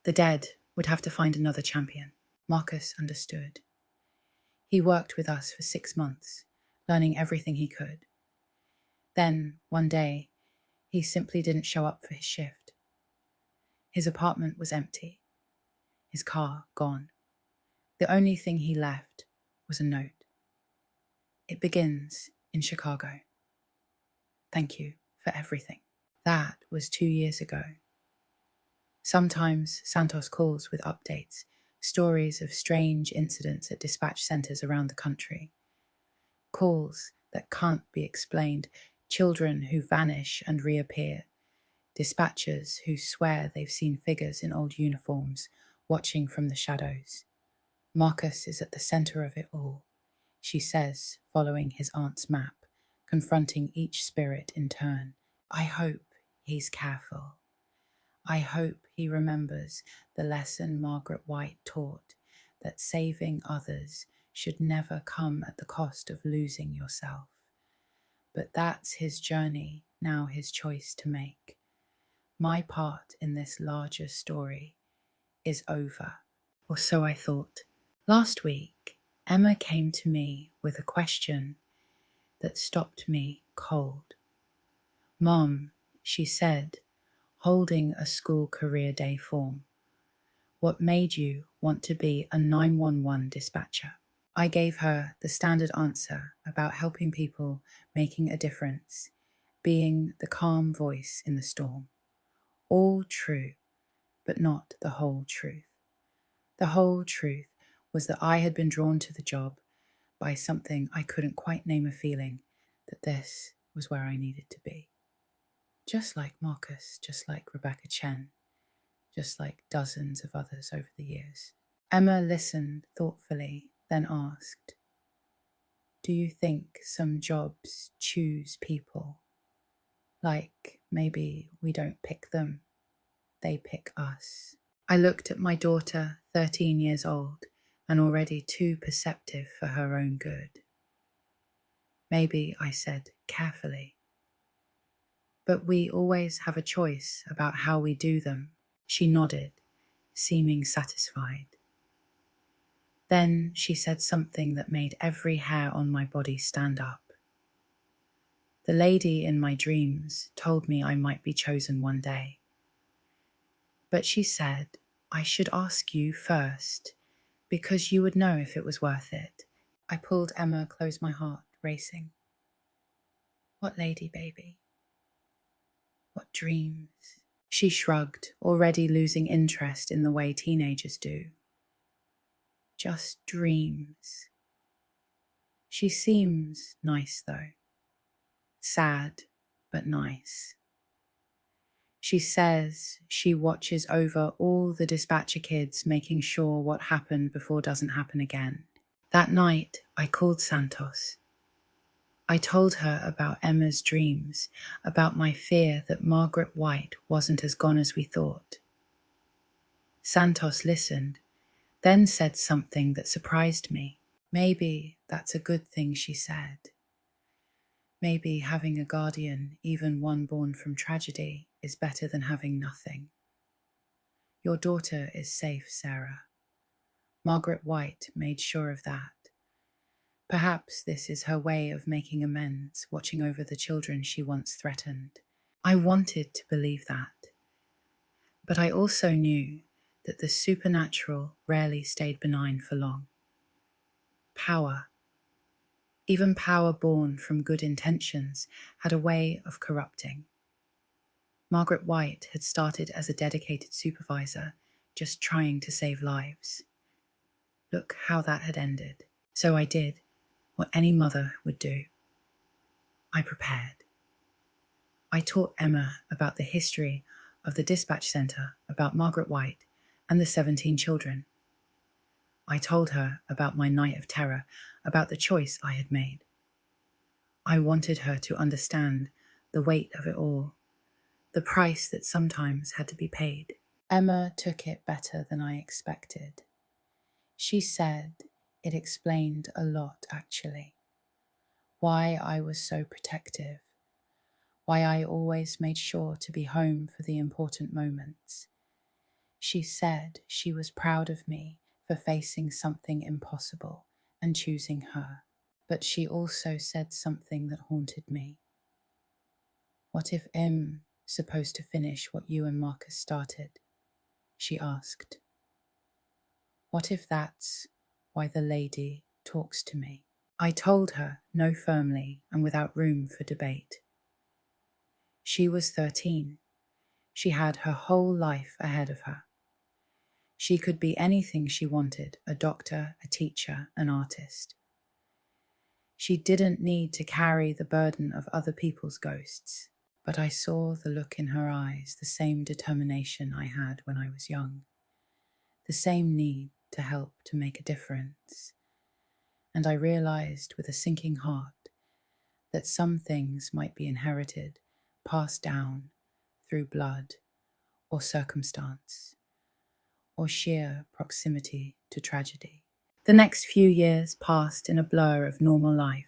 The dead would have to find another champion. Marcus understood. He worked with us for 6 months, learning everything he could. Then, one day, he simply didn't show up for his shift. His apartment was empty, his car gone. The only thing he left was a note. It begins in Chicago. Thank you for everything. That was 2 years ago. Sometimes Santos calls with updates, stories of strange incidents at dispatch centres around the country. Calls that can't be explained, children who vanish and reappear, dispatchers who swear they've seen figures in old uniforms watching from the shadows. Marcus is at the centre of it all, she says, following his aunt's map, confronting each spirit in turn. I hope he's careful. I hope he remembers the lesson Margaret White taught, that saving others should never come at the cost of losing yourself. But that's his journey, now his choice to make. My part in this larger story is over, or so I thought. Last week, Emma came to me with a question that stopped me cold. Mom, she said, holding a school career day form, what made you want to be a 911 dispatcher? I gave her the standard answer about helping people, making a difference, being the calm voice in the storm. All true, but not the whole truth. The whole truth was that I had been drawn to the job by something I couldn't quite name, a feeling that this was where I needed to be. Just like Marcus, just like Rebecca Chen, just like dozens of others over the years. Emma listened thoughtfully, then asked, do you think some jobs choose people? Like maybe we don't pick them, they pick us. I looked at my daughter, 13 years old, and already too perceptive for her own good. Maybe, I said carefully. But we always have a choice about how we do them. She nodded, seeming satisfied. Then she said something that made every hair on my body stand up. The lady in my dreams told me I might be chosen one day. But she said, I should ask you first, because you would know if it was worth it. I pulled Emma close, my heart racing. What lady, baby? What dreams? She shrugged, already losing interest in the way teenagers do. Just dreams. She seems nice, though. Sad, but nice. She says she watches over all the dispatcher kids, making sure what happened before doesn't happen again. That night, I called Santos. I told her about Emma's dreams, about my fear that Margaret White wasn't as gone as we thought. Santos listened, then said something that surprised me. Maybe that's a good thing, she said. Maybe having a guardian, even one born from tragedy, is better than having nothing. Your daughter is safe, Sarah. Margaret White made sure of that. Perhaps this is her way of making amends, watching over the children she once threatened. I wanted to believe that. But I also knew that the supernatural rarely stayed benign for long. Power, even power born from good intentions, had a way of corrupting. Margaret White had started as a dedicated supervisor, just trying to save lives. Look how that had ended. So I did what any mother would do. I prepared. I taught Emma about the history of the dispatch center, about Margaret White and the 17 children. I told her about my night of terror, about the choice I had made. I wanted her to understand the weight of it all, the price that sometimes had to be paid. Emma took it better than I expected. She said it explained a lot, actually. Why I was so protective, why I always made sure to be home for the important moments. She said she was proud of me for facing something impossible and choosing her. But she also said something that haunted me. What if Em's supposed to finish what you and Marcus started? She asked. What if that's why the lady talks to me? I told her, no, firmly and without room for debate. She was 13. She had her whole life ahead of her. She could be anything she wanted, a doctor, a teacher, an artist. She didn't need to carry the burden of other people's ghosts, but I saw the look in her eyes, the same determination I had when I was young, the same need to help, to make a difference. And I realized with a sinking heart that some things might be inherited, passed down through blood or circumstance, or sheer proximity to tragedy. The next few years passed in a blur of normal life.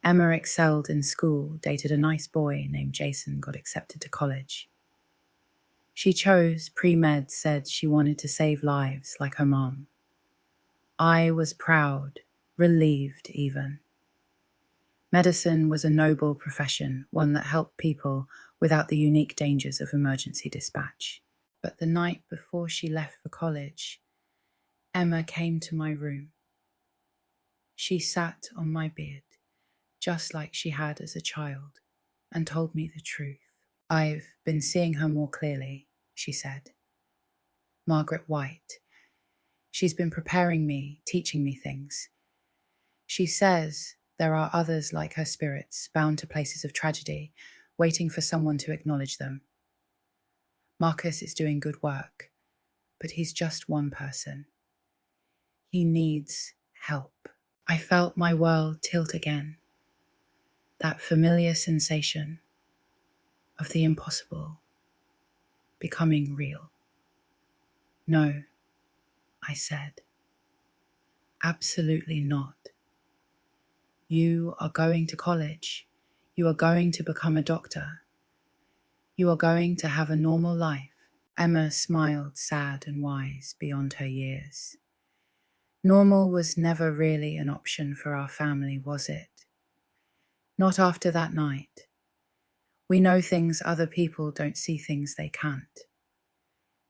Emma excelled in school, dated a nice boy named Jason, got accepted to college. She chose pre-med, said she wanted to save lives like her mom. I was proud, relieved even. Medicine was a noble profession, one that helped people without the unique dangers of emergency dispatch. But the night before she left for college, Emma came to my room. She sat on my bed, just like she had as a child, and told me the truth. I've been seeing her more clearly, she said. Margaret White. She's been preparing me, teaching me things. She says there are others like her spirits, bound to places of tragedy, waiting for someone to acknowledge them. Marcus is doing good work, but he's just one person. He needs help. I felt my world tilt again. That familiar sensation of the impossible becoming real. No, I said. Absolutely not. You are going to college. You are going to become a doctor. You are going to have a normal life. Emma smiled, sad and wise beyond her years. Normal was never really an option for our family, was it? Not after that night. We know things other people don't see, things they can't.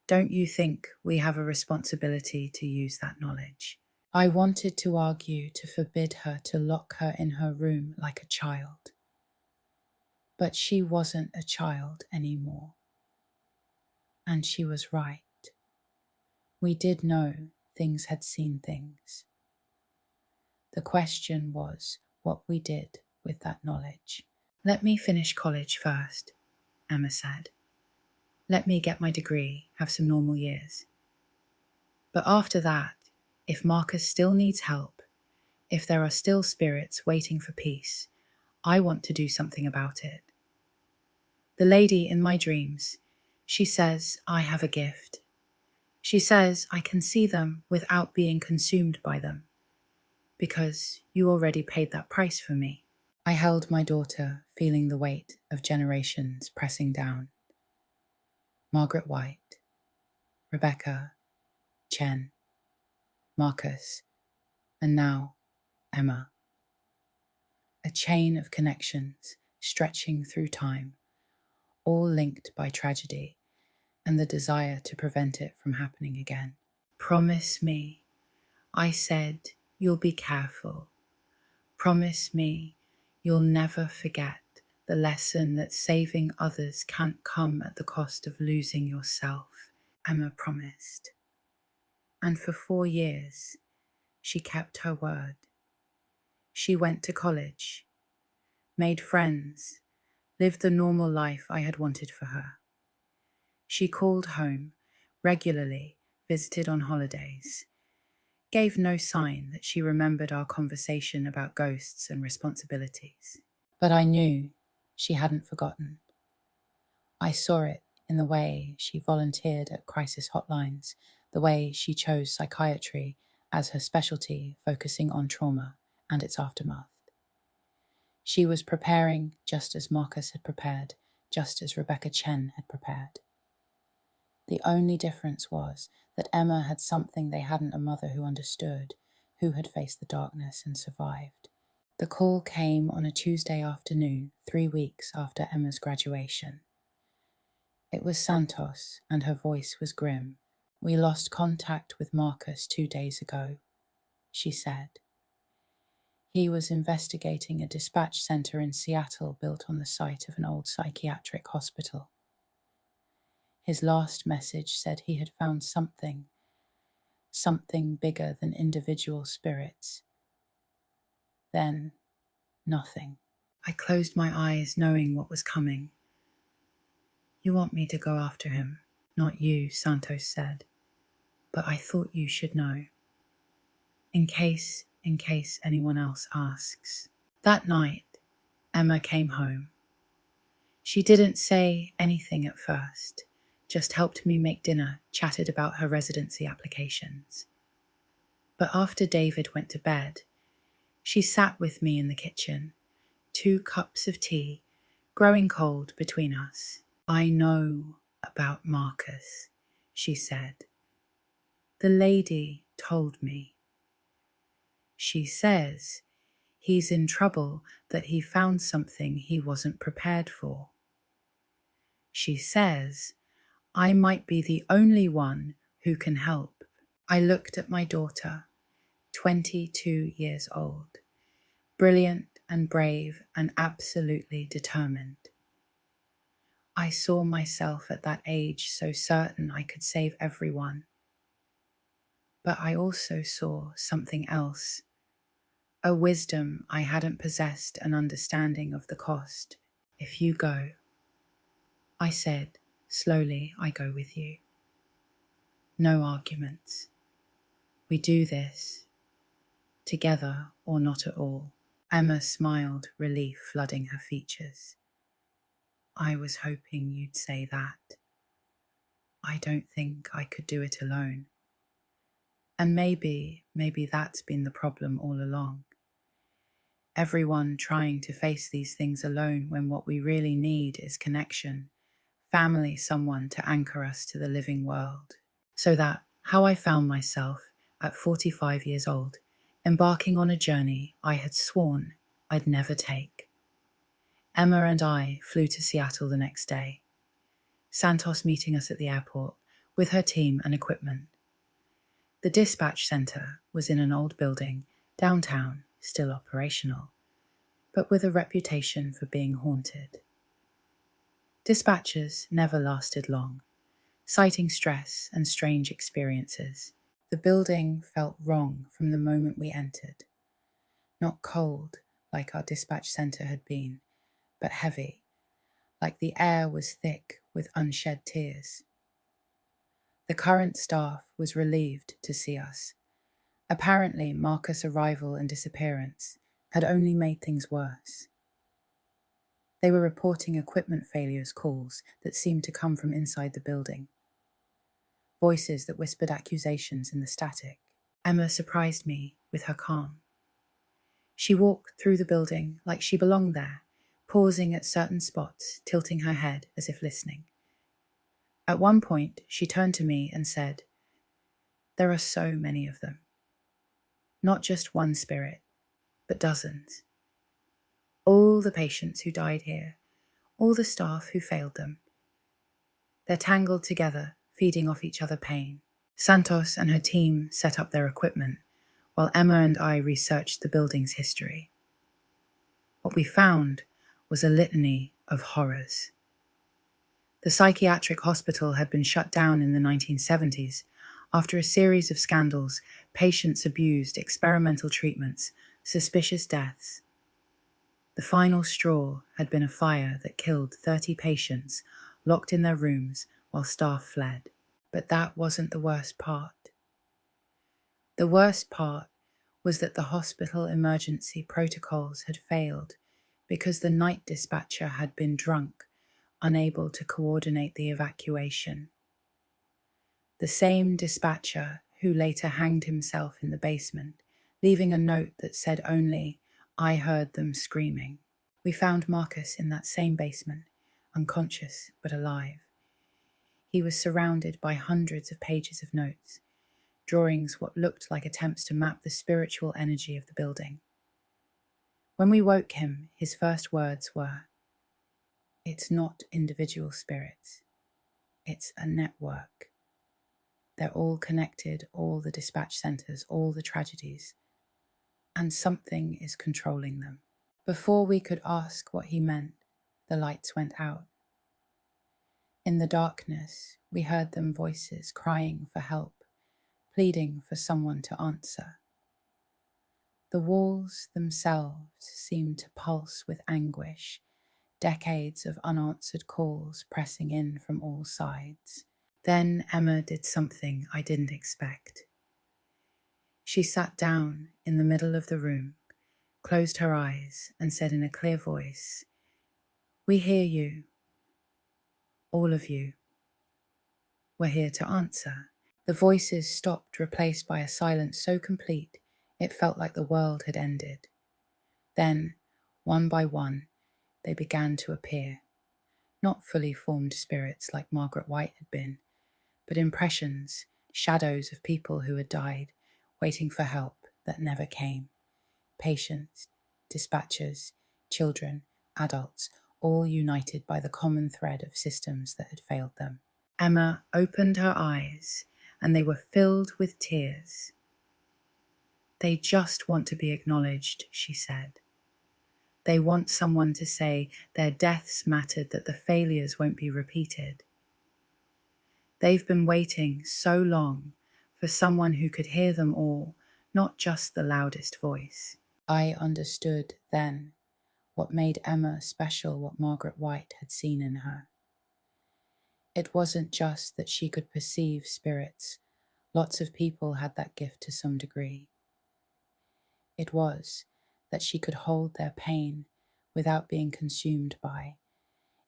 Don't you think we have a responsibility to use that knowledge? I wanted to argue to forbid her to lock her in her room like a child. But she wasn't a child anymore. And she was right. We did know things had seen things. The question was what we did with that knowledge. Let me finish college first, Emma said. Let me get my degree, have some normal years. But after that, if Marcus still needs help, if there are still spirits waiting for peace, I want to do something about it. The lady in my dreams, she says I have a gift. She says I can see them without being consumed by them, because you already paid that price for me. I held my daughter, feeling the weight of generations pressing down. Margaret White, Rebecca, Chen, Marcus, and now Emma. A chain of connections stretching through time, all linked by tragedy and the desire to prevent it from happening again. Promise me, I said, you'll be careful. Promise me you'll never forget the lesson that saving others can't come at the cost of losing yourself, Emma promised. And for 4 years, she kept her word. She went to college, made friends, lived the normal life I had wanted for her. She called home regularly, visited on holidays, gave no sign that she remembered our conversation about ghosts and responsibilities. But I knew she hadn't forgotten. I saw it in the way she volunteered at crisis hotlines, the way she chose psychiatry as her specialty, focusing on trauma and its aftermath. She was preparing just as Marcus had prepared, just as Rebecca Chen had prepared. The only difference was that Emma had something they hadn't: a mother who understood, who had faced the darkness and survived. The call came on a Tuesday afternoon, 3 weeks after Emma's graduation. It was Santos, and her voice was grim. We lost contact with Marcus 2 days ago, she said. He was investigating a dispatch center in Seattle built on the site of an old psychiatric hospital. His last message said he had found something bigger than individual spirits. Then, nothing. I closed my eyes, knowing what was coming. You want me to go after him? Not you, Santos said. But I thought you should know. In case anyone else asks. That night, Emma came home. She didn't say anything at first, just helped me make dinner, chatted about her residency applications. But after David went to bed, she sat with me in the kitchen, 2 cups of tea, growing cold between us. I know about Marcus, she said. The lady told me. She says he's in trouble, that he found something he wasn't prepared for. She says I might be the only one who can help. I looked at my daughter, 22 years old, brilliant and brave and absolutely determined. I saw myself at that age so certain I could save everyone. But I also saw something else, a wisdom I hadn't possessed, an understanding of the cost. If you go, I said, slowly, I go with you. No arguments. We do this, together or not at all. Emma smiled, relief flooding her features. I was hoping you'd say that. I don't think I could do it alone. And maybe that's been the problem all along. Everyone trying to face these things alone when what we really need is connection, family, someone to anchor us to the living world. So that how I found myself at 45 years old, embarking on a journey I had sworn I'd never take. Emma and I flew to Seattle the next day, Santos meeting us at the airport, with her team and equipment. The dispatch center was in an old building, downtown, still operational, but with a reputation for being haunted. Dispatchers never lasted long, citing stress and strange experiences. The building felt wrong from the moment we entered. Not cold, like our dispatch center had been, but heavy, like the air was thick with unshed tears. The current staff was relieved to see us. Apparently, Marcus' arrival and disappearance had only made things worse. They were reporting equipment failures calls that seemed to come from inside the building. Voices that whispered accusations in the static. Emma surprised me with her calm. She walked through the building like she belonged there, pausing at certain spots, tilting her head as if listening. At one point, she turned to me and said, "There are so many of them. Not just one spirit, but dozens. All the patients who died here, all the staff who failed them. They're tangled together, feeding off each other pain." Santos and her team set up their equipment, while Emma and I researched the building's history. What we found was a litany of horrors. The psychiatric hospital had been shut down in the 1970s after a series of scandals, patients abused, experimental treatments, suspicious deaths. The final straw had been a fire that killed 30 patients locked in their rooms while staff fled. But that wasn't the worst part. The worst part was that the hospital emergency protocols had failed because the night dispatcher had been drunk, unable to coordinate the evacuation. The same dispatcher who later hanged himself in the basement, leaving a note that said only, "I heard them screaming." We found Marcus in that same basement, unconscious but alive. He was surrounded by hundreds of pages of notes, drawings what looked like attempts to map the spiritual energy of the building. When we woke him, his first words were, "It's not individual spirits, it's a network. They're all connected, all the dispatch centers, all the tragedies, and something is controlling them." Before we could ask what he meant, the lights went out. In the darkness, we heard them voices crying for help, pleading for someone to answer. The walls themselves seemed to pulse with anguish, decades of unanswered calls pressing in from all sides. Then Emma did something I didn't expect. She sat down in the middle of the room, closed her eyes, and said in a clear voice, "We hear you. All of you. We're here to answer." The voices stopped, replaced by a silence so complete it felt like the world had ended. Then, one by one, they began to appear. Not fully formed spirits like Margaret White had been, but impressions, shadows of people who had died, waiting for help that never came. Patients, dispatchers, children, adults, all united by the common thread of systems that had failed them. Emma opened her eyes, and they were filled with tears. "They just want to be acknowledged," she said. "They want someone to say their deaths mattered, that the failures won't be repeated. They've been waiting so long for someone who could hear them all, not just the loudest voice." I understood then what made Emma special, what Margaret White had seen in her. It wasn't just that she could perceive spirits. Lots of people had that gift to some degree. It was that she could hold their pain without being consumed by.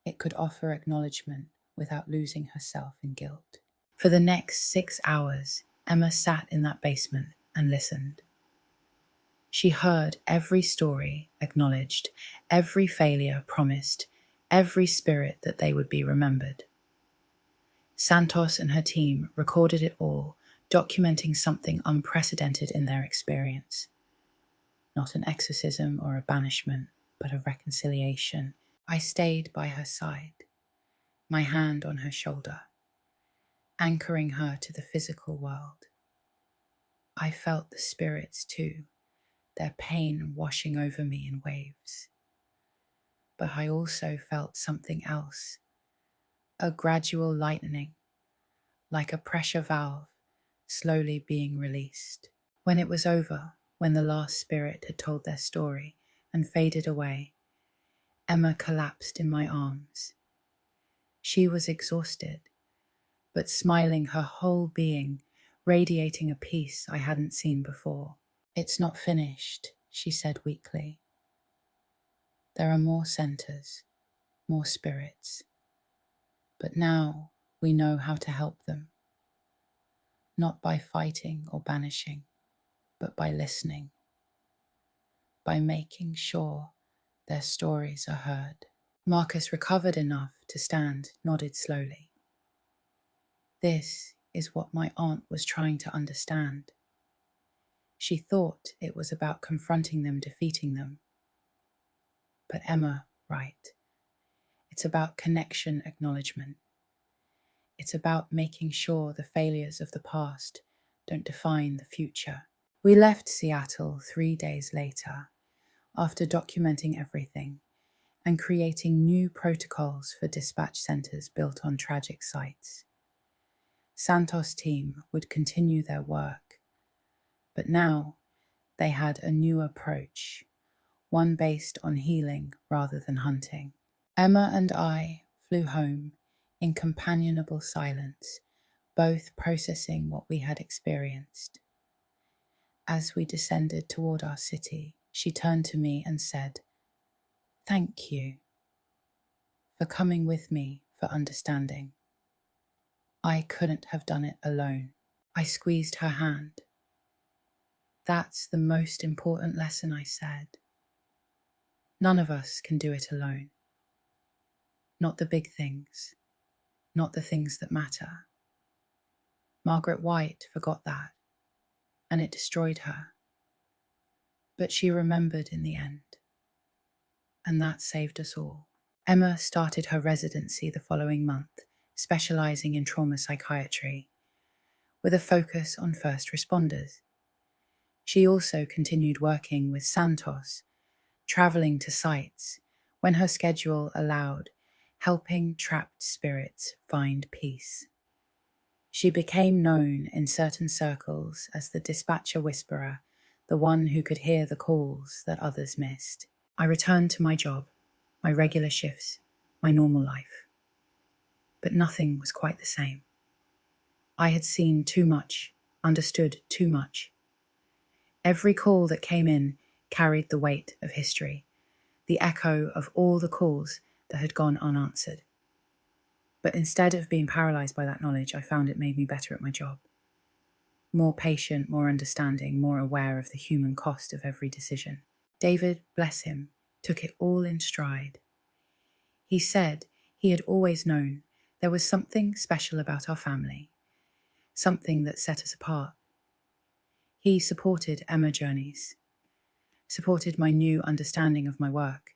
It could offer acknowledgement without losing herself in guilt. For the next 6 hours, Emma sat in that basement and listened. She heard every story acknowledged, every failure promised, every spirit that they would be remembered. Santos and her team recorded it all, documenting something unprecedented in their experience. Not an exorcism or a banishment, but a reconciliation. I stayed by her side, my hand on her shoulder. anchoring her to the physical world. I felt the spirits too, their pain washing over me in waves. But I also felt something else, a gradual lightening, like a pressure valve slowly being released. When it was over, when the last spirit had told their story and faded away, Emma collapsed in my arms. She was exhausted, but smiling, her whole being radiating a peace I hadn't seen before. "It's not finished," she said weakly. "There are more centers, more spirits. But now we know how to help them. Not by fighting or banishing, but by listening. By making sure their stories are heard." Marcus, recovered enough to stand, nodded slowly. This is what my aunt was trying to understand. She thought it was about confronting them, defeating them. But Emma, right. It's about connection, acknowledgement. It's about making sure the failures of the past don't define the future. We left Seattle 3 days later, after documenting everything and creating new protocols for dispatch centers built on tragic sites. Santos' team would continue their work, but now they had a new approach, one based on healing rather than hunting. Emma and I flew home in companionable silence, both processing what we had experienced. As we descended toward our city, she turned to me and said, "Thank you for coming with me, for understanding. I couldn't have done it alone." I squeezed her hand. "That's the most important lesson," I said. "None of us can do it alone. Not the big things, not the things that matter." Margaret White forgot that, and it destroyed her. But she remembered in the end, and that saved us all. Emma started her residency the following month, specializing in trauma psychiatry, with a focus on first responders. She also continued working with Santos, traveling to sites when her schedule allowed, helping trapped spirits find peace. She became known in certain circles as the dispatcher whisperer, the one who could hear the calls that others missed. I returned to my job, my regular shifts, my normal life. But nothing was quite the same. I had seen too much, understood too much. Every call that came in carried the weight of history, the echo of all the calls that had gone unanswered. But instead of being paralyzed by that knowledge, I found it made me better at my job. More patient, more understanding, more aware of the human cost of every decision. David, bless him, took it all in stride. He said he had always known there was something special about our family, something that set us apart. He supported Emma Journeys, supported my new understanding of my work.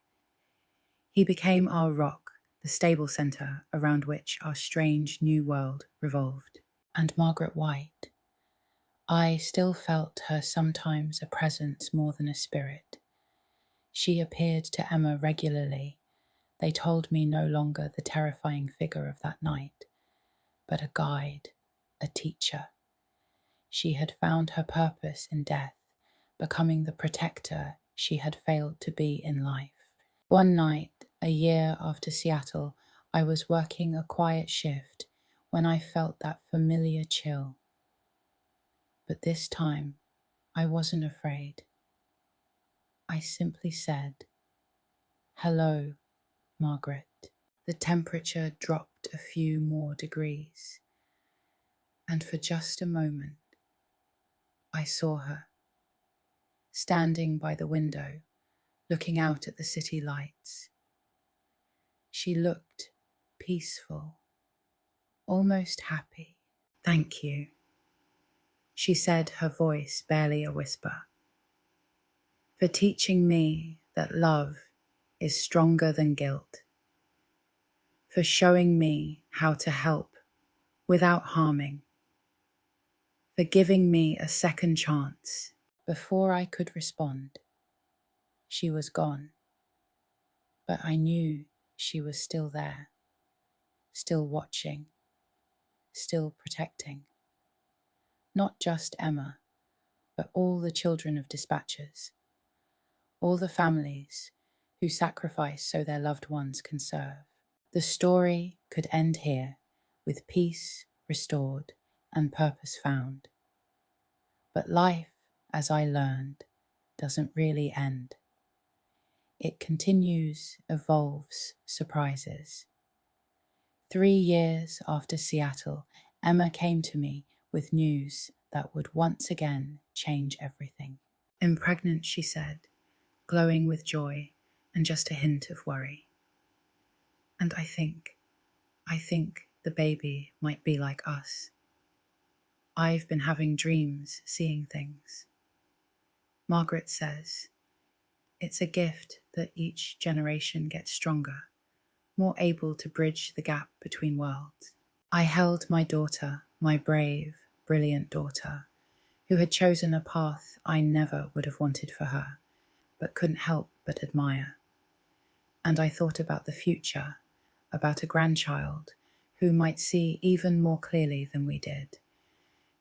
He became our rock, the stable centre around which our strange new world revolved. And Margaret White, I still felt her sometimes a presence more than a spirit. She appeared to Emma regularly. They told me no longer the terrifying figure of that night, but a guide, a teacher. She had found her purpose in death, becoming the protector she had failed to be in life. One night, a year after Seattle, I was working a quiet shift when I felt that familiar chill. But this time, I wasn't afraid. I simply said, "Hello, Margaret." The temperature dropped a few more degrees, and for just a moment, I saw her, standing by the window, looking out at the city lights. She looked peaceful, almost happy. "Thank you," she said, her voice barely a whisper, "for teaching me that love is stronger than guilt, for showing me how to help without harming, for giving me a second chance. Before I could respond, she was gone, but I knew she was still there, still watching, still protecting. Not just Emma, but all the children of dispatchers, all the families who sacrifice so their loved ones can serve. The story could end here, with peace restored and purpose found. But life, as I learned, doesn't really end. It continues, evolves, surprises. 3 years after Seattle, Emma came to me with news that would once again change everything. Impregnant, she said, glowing with joy and just a hint of worry. And I think the baby might be like us. I've been having dreams, seeing things. Margaret says, it's a gift that each generation gets stronger, more able to bridge the gap between worlds. I held my daughter, my brave, brilliant daughter, who had chosen a path I never would have wanted for her, but couldn't help but admire. And I thought about the future, about a grandchild who might see even more clearly than we did,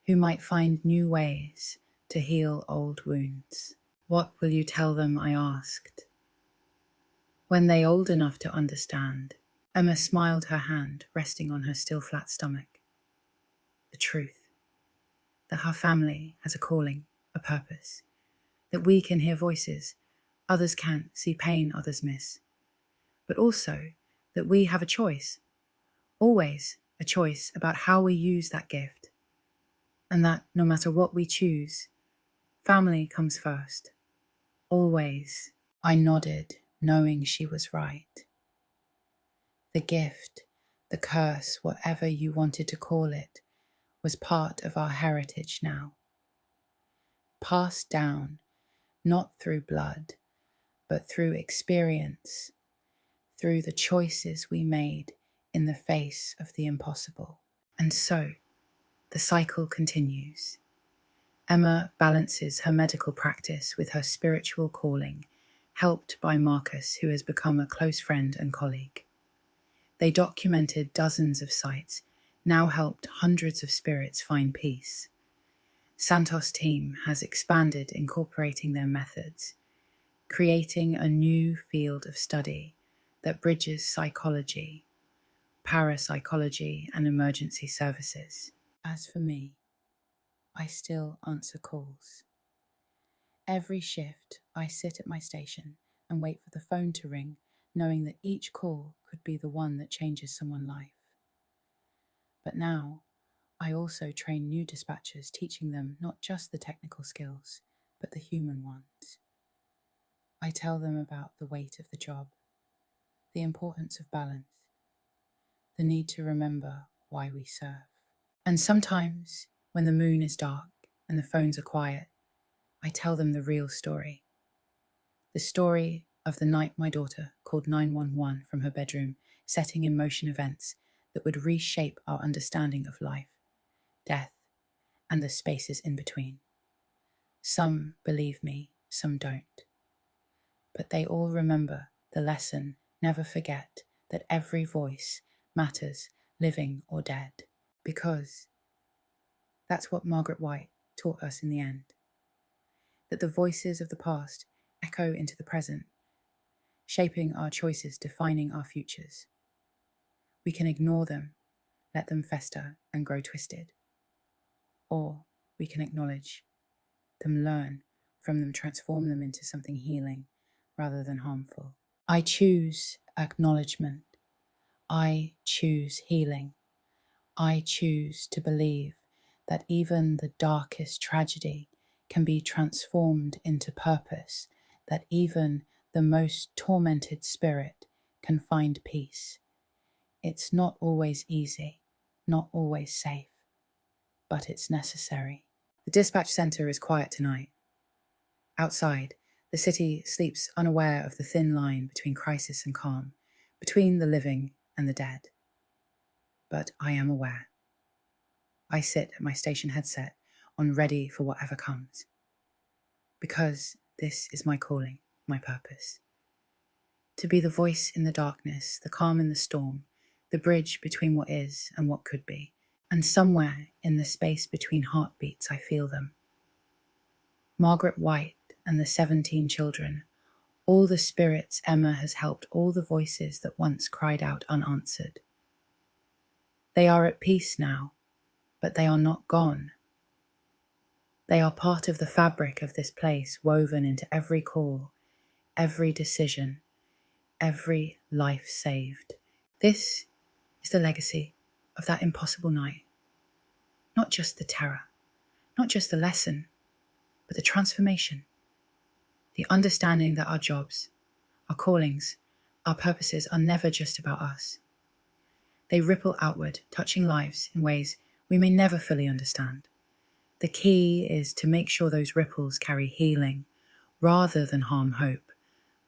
who might find new ways to heal old wounds. What will you tell them? I asked. When they old enough to understand, Emma smiled, her hand resting on her still flat stomach. The truth, that our family has a calling, a purpose, that we can hear voices others can't, see pain others miss, but also that we have a choice, always a choice about how we use that gift, and that no matter what we choose, family comes first, always. I nodded, knowing she was right. The gift, the curse, whatever you wanted to call it, was part of our heritage now. Passed down, not through blood, but through experience, through the choices we made in the face of the impossible. And so, the cycle continues. Emma balances her medical practice with her spiritual calling, helped by Marcus, who has become a close friend and colleague. They documented dozens of sites, now helped hundreds of spirits find peace. Santos' team has expanded, incorporating their methods, creating a new field of study that bridges psychology, parapsychology, and emergency services. As for me, I still answer calls. Every shift, I sit at my station and wait for the phone to ring, knowing that each call could be the one that changes someone's life. But now, I also train new dispatchers, teaching them not just the technical skills, but the human ones. I tell them about the weight of the job, the importance of balance, the need to remember why we serve. And sometimes, when the moon is dark and the phones are quiet, I tell them the real story. The story of the night my daughter called 911 from her bedroom, setting in motion events that would reshape our understanding of life, death, and the spaces in between. Some believe me, some don't. But they all remember the lesson, never forget that every voice matters, living or dead. Because that's what Margaret White taught us in the end. That the voices of the past echo into the present, shaping our choices, defining our futures. We can ignore them, let them fester and grow twisted. Or we can acknowledge them, learn from them, transform them into something healing rather than harmful. I choose acknowledgement. I choose healing. I choose to believe that even the darkest tragedy can be transformed into purpose, that even the most tormented spirit can find peace. It's not always easy, not always safe, but it's necessary. The dispatch center is quiet tonight. Outside, the city sleeps unaware of the thin line between crisis and calm, between the living and the dead. But I am aware. I sit at my station headset on ready for whatever comes. Because this is my calling, my purpose. To be the voice in the darkness, the calm in the storm, the bridge between what is and what could be. And somewhere in the space between heartbeats, I feel them. Margaret White and the 17 children, all the spirits Emma has helped, all the voices that once cried out unanswered. They are at peace now, but they are not gone. They are part of the fabric of this place, woven into every call, every decision, every life saved. This is the legacy of that impossible night. Not just the terror, not just the lesson, but the transformation, the understanding that our jobs, our callings, our purposes are never just about us. They ripple outward, touching lives in ways we may never fully understand. The key is to make sure those ripples carry healing rather than harm hope,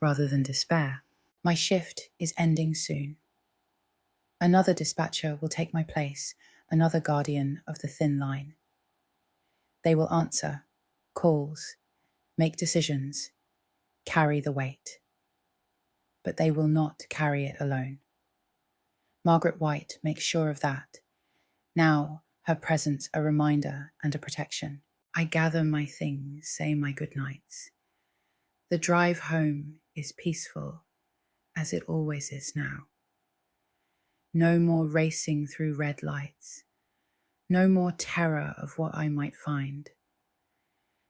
rather than despair. My shift is ending soon. Another dispatcher will take my place, another guardian of the thin line. They will answer calls, make decisions, carry the weight. But they will not carry it alone. Margaret White makes sure of that. Now, her presence a reminder and a protection. I gather my things, say my goodnights. The drive home is peaceful, as it always is now. No more racing through red lights. No more terror of what I might find.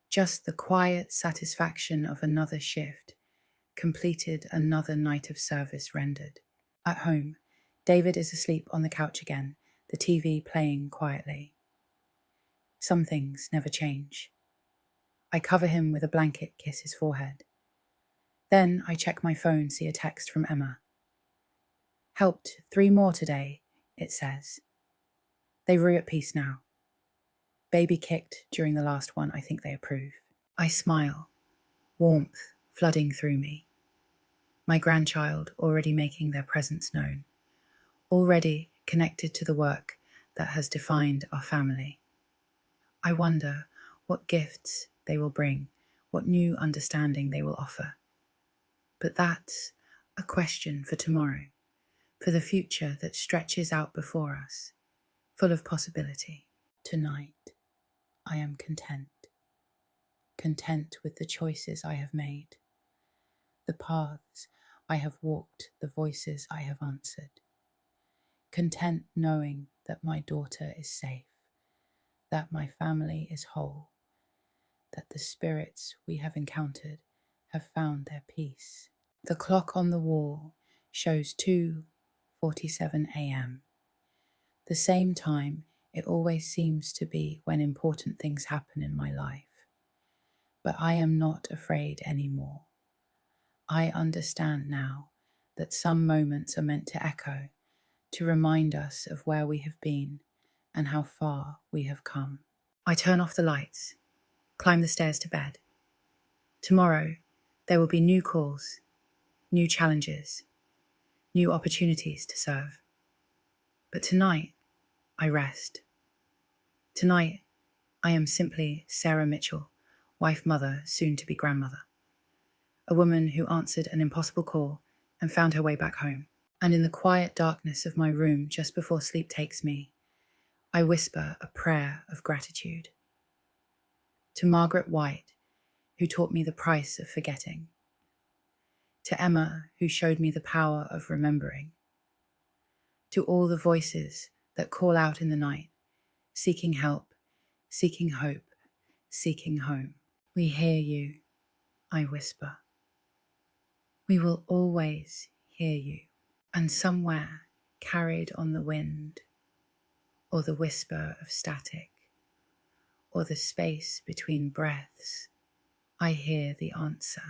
Just the quiet satisfaction of another shift, completed, another night of service rendered. At home, David is asleep on the couch again, the TV playing quietly. Some things never change. I cover him with a blanket, kiss his forehead. Then I check my phone, see a text from Emma. Helped 3 more today, it says. They were at peace now. Baby kicked during the last one, I think they approve. I smile, warmth flooding through me. My grandchild already making their presence known, already connected to the work that has defined our family. I wonder what gifts they will bring, what new understanding they will offer. But that's a question for tomorrow, for the future that stretches out before us, full of possibility. Tonight, I am content with the choices I have made, the paths I have walked, the voices I have answered. Content knowing that my daughter is safe, that my family is whole, that the spirits we have encountered have found their peace. The clock on the wall shows 2:47 a.m., the same time it always seems to be when important things happen in my life. But I am not afraid anymore. I understand now that some moments are meant to echo, to remind us of where we have been and how far we have come. I turn off the lights, climb the stairs to bed. Tomorrow, there will be new calls, new challenges, new opportunities to serve. But tonight, I rest. Tonight, I am simply Sarah Mitchell, wife, mother, soon to be grandmother. A woman who answered an impossible call and found her way back home. And in the quiet darkness of my room just before sleep takes me, I whisper a prayer of gratitude. To Margaret White, who taught me the price of forgetting. To Emma, who showed me the power of remembering. To all the voices that call out in the night, seeking help, seeking hope, seeking home. We hear you, I whisper. We will always hear you. And somewhere, carried on the wind, or the whisper of static, or the space between breaths, I hear the answer.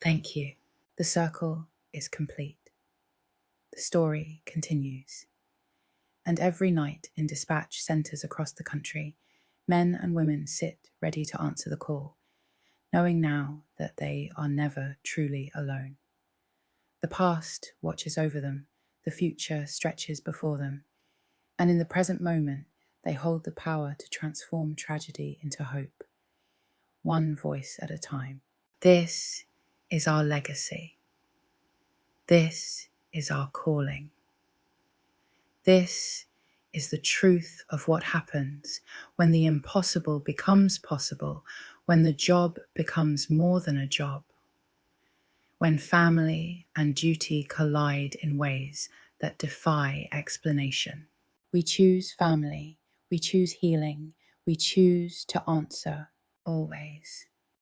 Thank you. The circle is complete. The story continues. And every night in dispatch centres across the country, men and women sit ready to answer the call, knowing now that they are never truly alone. The past watches over them, the future stretches before them, and in the present moment, They hold the power to transform tragedy into hope, one voice at a time. This is our legacy. This is our calling. This is the truth of what happens when the impossible becomes possible, when the job becomes more than a job, when family and duty collide in ways that defy explanation. We choose family, we choose healing, we choose to answer always.